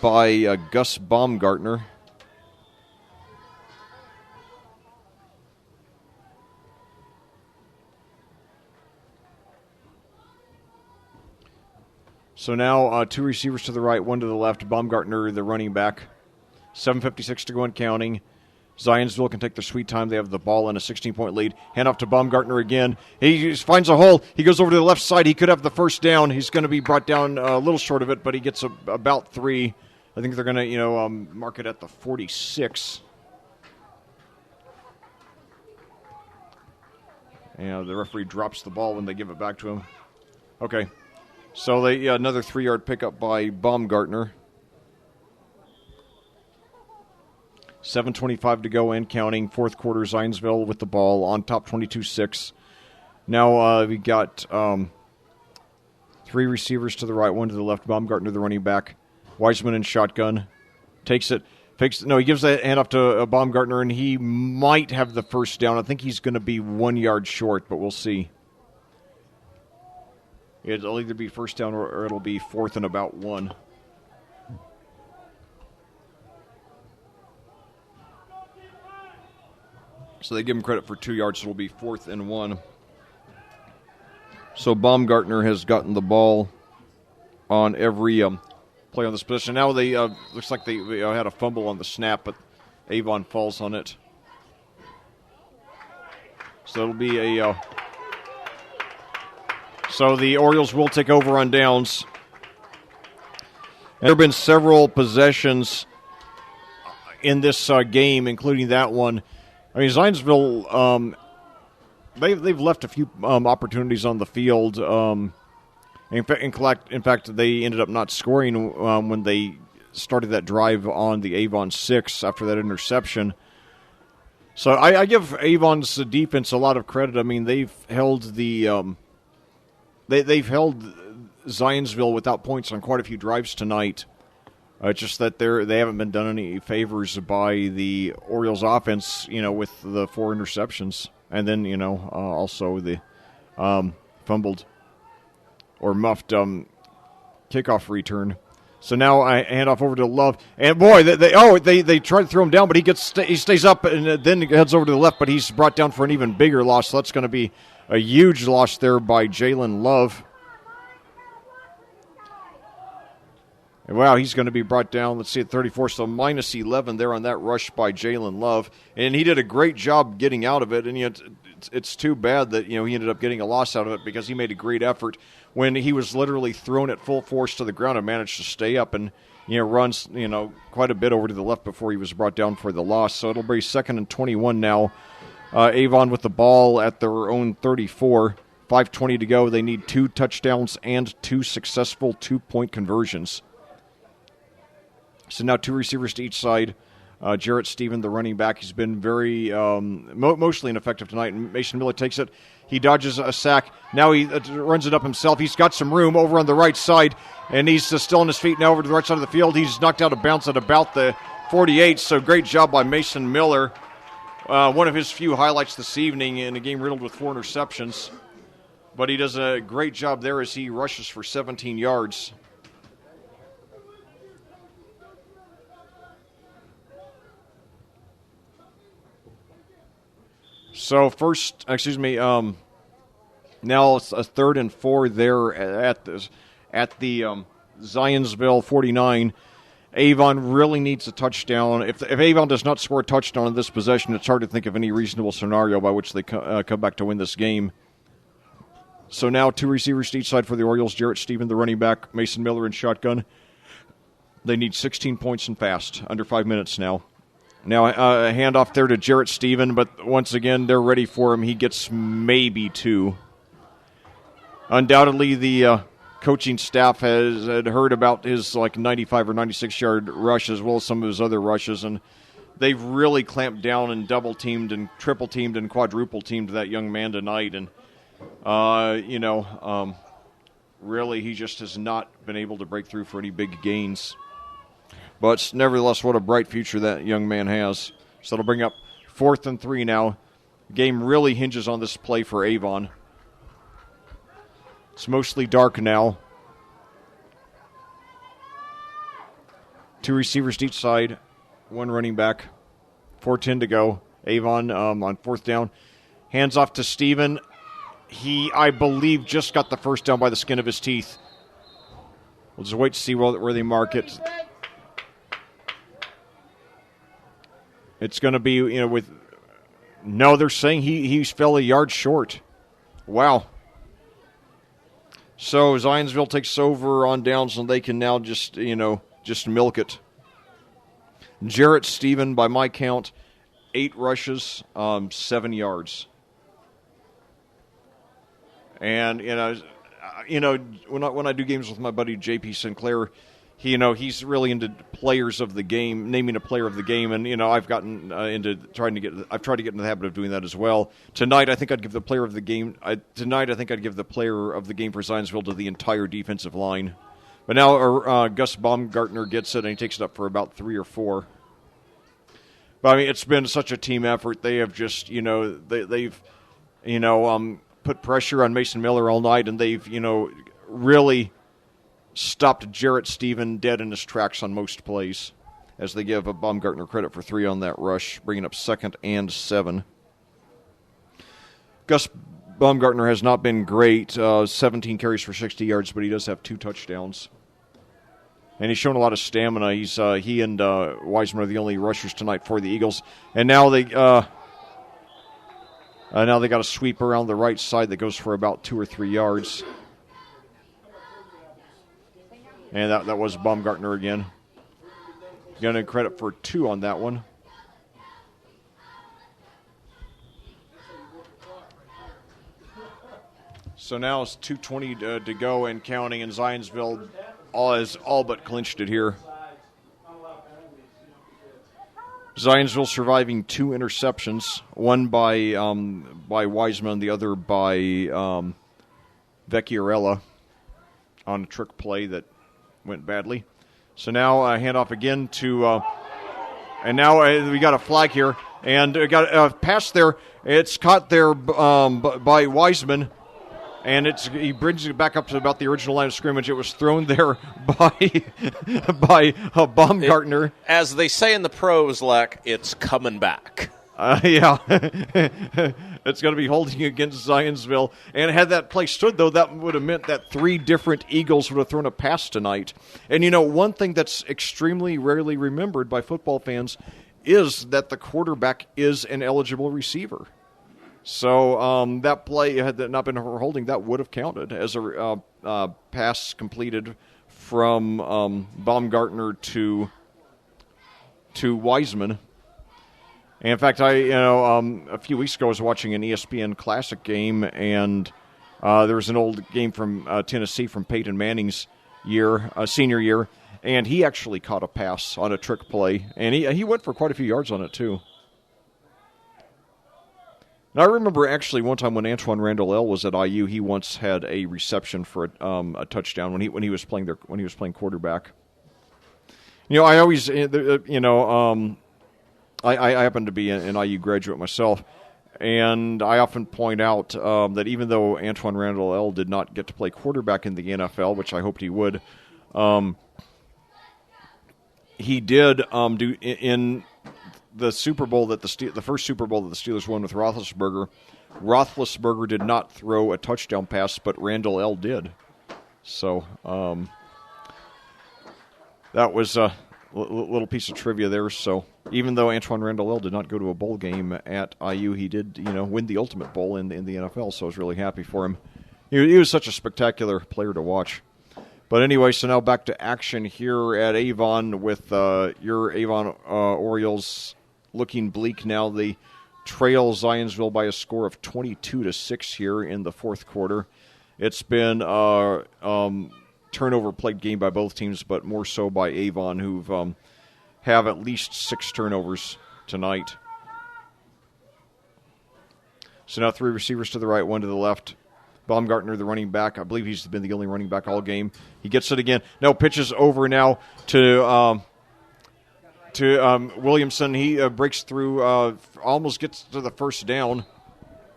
by Gus Baumgartner. So now 2 receivers to the right, 1 to the left. Baumgartner, the running back. 7:56 to go and counting. Zionsville can take their sweet time. They have the ball in a 16-point lead. Hand off to Baumgartner again. He finds a hole. He goes over to the left side. He could have the first down. He's going to be brought down a little short of it, but he gets about 3. I think they're going to, mark it at the 46. And the referee drops the ball when they give it back to him. Okay. So another 3-yard pickup by Baumgartner. 7:25 to go and counting. 4th quarter, Zionsville with the ball on top, 22-6. Now we got 3 receivers to the right, 1 to the left. Baumgartner, the running back. Wiseman in shotgun. Takes it. He gives that handoff to Baumgartner, and he might have the first down. I think he's going to be 1 yard short, but we'll see. It'll either be first down or it'll be 4th and about 1. So they give him credit for 2 yards, so it'll be 4th and 1. So Baumgartner has gotten the ball on every play on this position. Now they looks like they had a fumble on the snap, but Avon falls on it. So it'll be so the Orioles will take over on downs. And there have been several possessions in this game, including that one. I mean, Zionsville, they've left a few opportunities on the field. In fact, they ended up not scoring when they started that drive on the Avon 6 after that interception. So I give Avon's defense a lot of credit. I mean, they've held they've held Zionsville without points on quite a few drives tonight. It's just that they haven't been done any favors by the Orioles offense, with the 4 interceptions. And then, also the fumbled or muffed kickoff return. So now I hand off over to Love. And boy, they try to throw him down, but he stays up and then heads over to the left, but he's brought down for an even bigger loss. So that's going to be a huge loss there by Jalen Love. Wow, he's going to be brought down, let's see, at 34, so minus 11 there on that rush by Jalen Love. And he did a great job getting out of it, and it's too bad that he ended up getting a loss out of it because he made a great effort when he was literally thrown at full force to the ground and managed to stay up and runs quite a bit over to the left before he was brought down for the loss. So it'll be 2nd and 21 now. Avon with the ball at their own 34. 5:20 to go. They need 2 touchdowns and 2 successful 2-point conversions. So now 2 receivers to each side. Jarrett Stephen, the running back, he's been very mostly ineffective tonight. And Mason Miller takes it. He dodges a sack. Now he runs it up himself. He's got some room over on the right side, and he's still on his feet now over to the right side of the field. He's knocked out of bounds at about the 48, so great job by Mason Miller. One of his few highlights this evening in a game riddled with 4 interceptions. But he does a great job there as he rushes for 17 yards. So now it's a 3rd and 4 there at the Zionsville 49. Avon really needs a touchdown. If Avon does not score a touchdown in this possession, it's hard to think of any reasonable scenario by which they come back to win this game. So now 2 receivers to each side for the Orioles. Jarrett Stephen, the running back, Mason Miller in shotgun. They need 16 points and fast, under 5 minutes now. Now a handoff there to Jarrett Stephen, but once again, they're ready for him. He gets maybe 2. Undoubtedly, the coaching staff had heard about his 95 or 96-yard rush as well as some of his other rushes, and they've really clamped down and double-teamed and triple-teamed and quadruple-teamed that young man tonight. And, really he just has not been able to break through for any big gains. But nevertheless, what a bright future that young man has. So it'll bring up 4th and 3 now. The game really hinges on this play for Avon. It's mostly dark now. 2 receivers to each side, 1 running back. 4:10 to go. Avon on 4th down. Hands off to Stephen. He, I believe, just got the first down by the skin of his teeth. We'll just wait to see where they mark it. It's going to be, no, they're saying he fell a yard short. Wow. So Zionsville takes over on downs, and they can now just milk it. Jarrett Stephen, by my count, 8 rushes, 7 yards. And, when I do games with my buddy J.P. Sinclair, he's really into players of the game, naming a player of the game, and I've gotten I've tried to get into the habit of doing that as well. Tonight, I think I'd give the player of the game. Tonight, I think I'd give the player of the game for Zionsville to the entire defensive line. But now Gus Baumgartner gets it, and he takes it up for about 3 or 4. But I mean, it's been such a team effort. They have just they've put pressure on Mason Miller all night, and they've really stopped Jarrett Stephen dead in his tracks on most plays, as they give Baumgartner credit for 3 on that rush, bringing up 2nd and 7. Gus Baumgartner has not been great, 17 carries for 60 yards, but he does have 2 touchdowns. And he's shown a lot of stamina. He and Wiseman are the only rushers tonight for the Eagles. And now they got a sweep around the right side that goes for about 2 or 3 yards. And that was Baumgartner again. Getting credit for 2 on that one. So now it's 2:20 to go and counting, and Zionsville has all but clinched it here. Zionsville surviving 2 interceptions, one by Wiseman, the other by Vecchiarella on a trick play that went badly. So now handoff again to, and now we got a flag here, and got a pass there. It's caught there by Wiseman, and he brings it back up to about the original line of scrimmage. It was thrown there by Baumgartner. As they say in the pros, Leck, it's coming back. Yeah. It's going to be holding against Zionsville. And had that play stood, though, that would have meant that 3 different Eagles would have thrown a pass tonight. And, one thing that's extremely rarely remembered by football fans is that the quarterback is an eligible receiver. So that play, had that not been holding, that would have counted as a pass completed from Baumgartner to Wiseman. And in fact, a few weeks ago I was watching an ESPN Classic game, and there was an old game from Tennessee from Peyton Manning's senior year, and he actually caught a pass on a trick play, and he went for quite a few yards on it too. Now, I remember actually one time when Antoine Randall L was at IU, he once had a reception for a touchdown when he was playing quarterback. I always I happen to be an IU graduate myself, and I often point out that even though Antoine Randall L did not get to play quarterback in the NFL, which I hoped he would, he did do in the Super Bowl the first Super Bowl that the Steelers won with Roethlisberger. Roethlisberger did not throw a touchdown pass, but Randall L did. So that was a little piece of trivia there. So even though Antoine Randall L did not go to a bowl game at IU, he did win the ultimate bowl in the NFL. So I was really happy for him. He was such a spectacular player to watch. But anyway, so now back to action here at Avon with your Avon Orioles looking bleak now. They trail Zionsville by a score of 22-6 here in the fourth quarter. It's been a turnover-plagued game by both teams, but more so by Avon, who have at least 6 turnovers tonight. So now 3 receivers to the right, 1 to the left. Baumgartner, the running back. I believe he's been the only running back all game. He gets it again. No, pitches over now to Williamson. He breaks through, almost gets to the first down.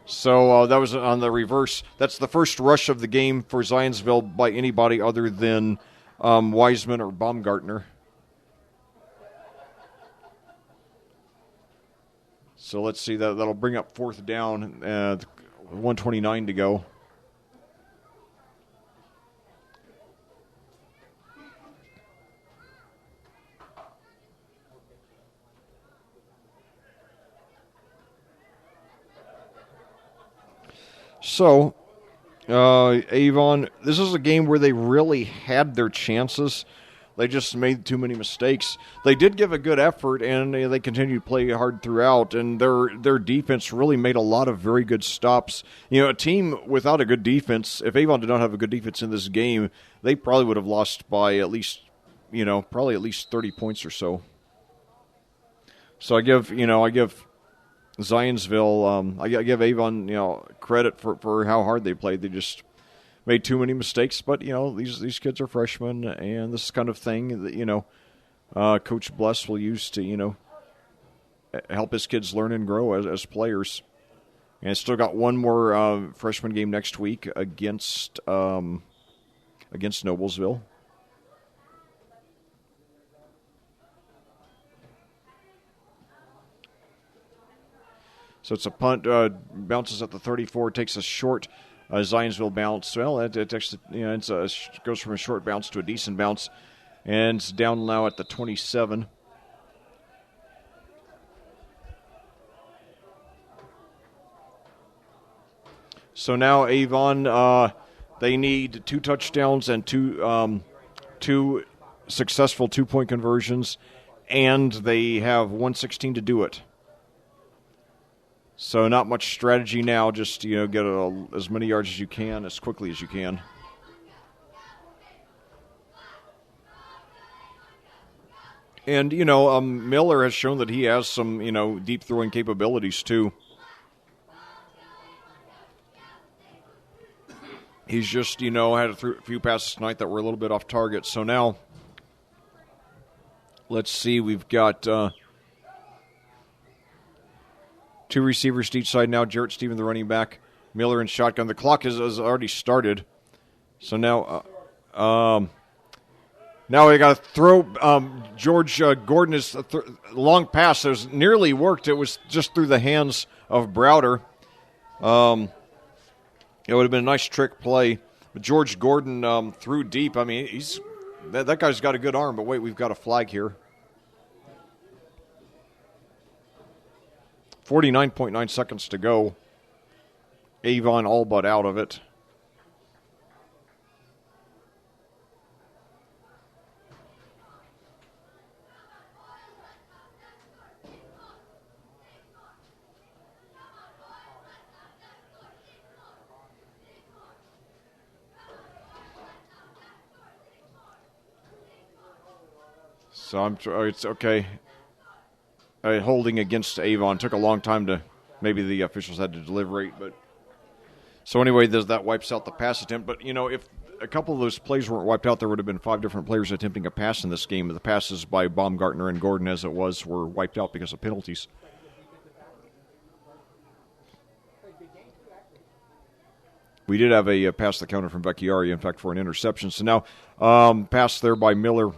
So that was on the reverse. That's the first rush of the game for Zionsville by anybody other than Wiseman or Baumgartner. So let's see. That'll bring up fourth down. 1:29 to go. So, Avon, this is a game where they really had their chances. They just made too many mistakes. They did give a good effort, and they continued to play hard throughout, and their defense really made a lot of very good stops. A team without a good defense, if Avon did not have a good defense in this game, they probably would have lost by at least 30 points or so. So I give Zionsville, I give Avon, credit for how hard they played. They just made too many mistakes, but these kids are freshmen, and this kind of thing that Coach Bless will use to help his kids learn and grow as players. And still got one more freshman game next week against Noblesville. So it's a punt, bounces at the 34, takes a short Zionsville bounce. Well, it goes from a short bounce to a decent bounce, and it's down now at the 27. So now Avon, they need 2 touchdowns and two successful 2-point conversions, and they have 1:16 to do it. So not much strategy now, just get as many yards as you can, as quickly as you can. And, Miller has shown that he has some, deep throwing capabilities too. He's just, had a few passes tonight that were a little bit off target. So now, let's see, we've got 2 receivers to each side now. Jarrett Stephen, the running back. Miller in shotgun. The clock has already started. So now we got to throw. George Gordon is long pass. It was nearly worked. It was just through the hands of Browder. It would have been a nice trick play. But George Gordon threw deep. I mean, that guy's got a good arm. But wait, we've got a flag here. 49.9 seconds to go. Avon all but out of it. So it's okay. Holding against Avon. Took a long time to, maybe the officials had to deliberate. But so anyway, that wipes out the pass attempt. But, if a couple of those plays weren't wiped out, there would have been 5 different players attempting a pass in this game. The passes by Baumgartner and Gordon, as it was, were wiped out because of penalties. We did have a pass the counter from Vecchiari, in fact, for an interception. So now, pass there by Miller.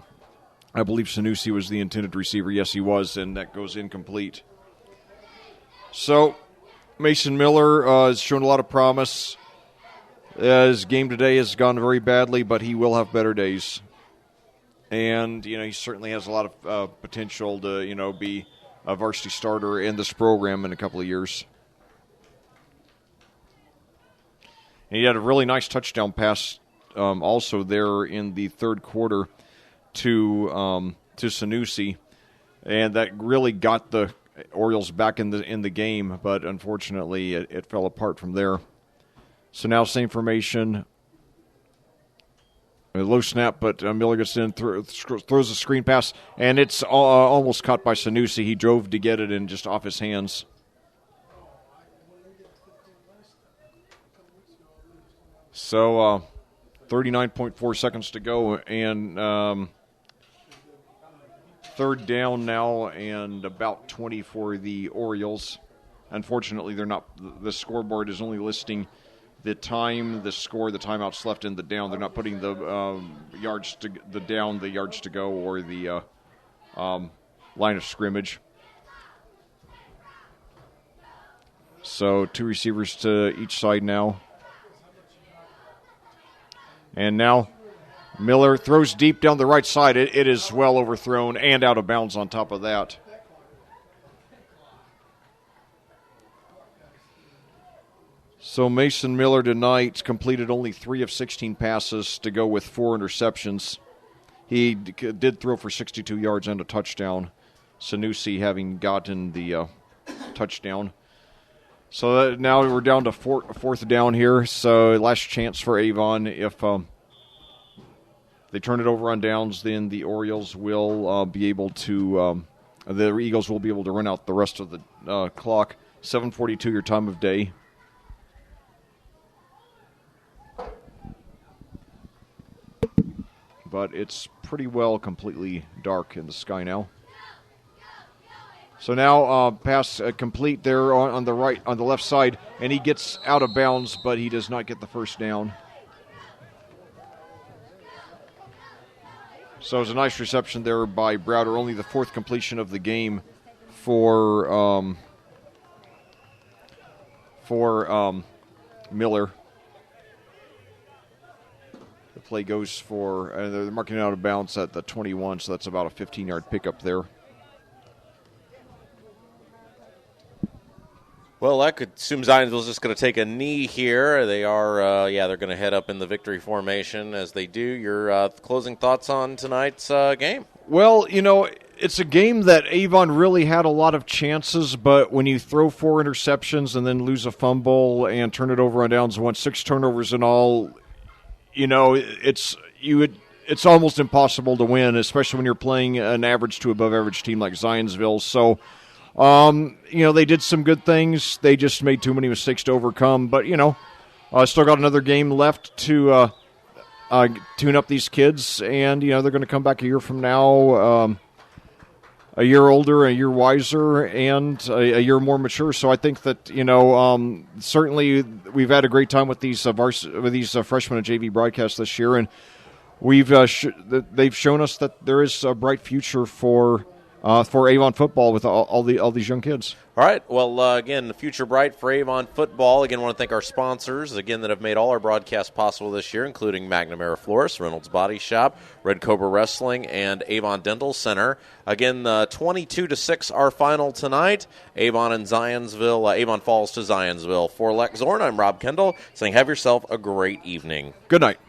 I believe Sanusi was the intended receiver. Yes, he was, and that goes incomplete. So, Mason Miller has shown a lot of promise. His game today has gone very badly, but he will have better days. And, he certainly has a lot of potential to, be a varsity starter in this program in a couple of years. And he had a really nice touchdown pass also there in the third quarter to Sanusi, and that really got the Orioles back in the game, but unfortunately it fell apart from there. So now same formation, a low snap, but Miller gets in, throws a screen pass, and it's almost caught by Sanusi. He drove to get it and just off his hands. So 39.4 seconds to go, and third down now and about 20 for the Orioles. Unfortunately, they're not. The scoreboard is only listing the time, the score, the timeouts left, and the down. They're not putting the yards to the down, the yards to go, or the line of scrimmage. So 2 receivers to each side now. And now Miller throws deep down the right side. It is well overthrown and out of bounds on top of that. So Mason Miller tonight completed only 3 of 16 passes to go with 4 interceptions. He did throw for 62 yards and a touchdown. Sanusi having gotten the touchdown. So now we're down to fourth down here. So last chance for Avon. If they turn it over on downs, then the Orioles will be able to, the Eagles will be able to run out the rest of the clock. 7:42 your time of day. But it's pretty well completely dark in the sky now. So now pass complete there on the right, on the left side, and he gets out of bounds, but he does not get the first down. So it was a nice reception there by Browder, only the 4th completion of the game for Miller. The play goes for, they're marking it out of bounds at the 21, so that's about a 15-yard pickup there. Well, I could assume Zionsville's just going to take a knee here. They are, they're going to head up in the victory formation as they do. Your closing thoughts on tonight's game? Well, it's a game that Avon really had a lot of chances, but when you throw 4 interceptions and then lose a fumble and turn it over on downs, 6 turnovers in all, it's almost impossible to win, especially when you're playing an average to above average team like Zionsville. So, they did some good things. They just made too many mistakes to overcome. But, still got another game left to tune up these kids. And, they're going to come back a year from now, a year older, a year wiser, and a year more mature. So I think that, certainly we've had a great time with these freshmen and JV broadcasts this year. And they've shown us that there is a bright future for Avon football with all these young kids. All right. Well, again, the future bright for Avon football. Again, I want to thank our sponsors, again, that have made all our broadcasts possible this year, including McNamara Florist, Reynolds Body Shop, Red Cobra Wrestling, and Avon Dental Center. Again, 22-6 our final tonight. Avon and Zionsville. Avon falls to Zionsville. For Lex Zorn, I'm Rob Kendall, saying have yourself a great evening. Good night.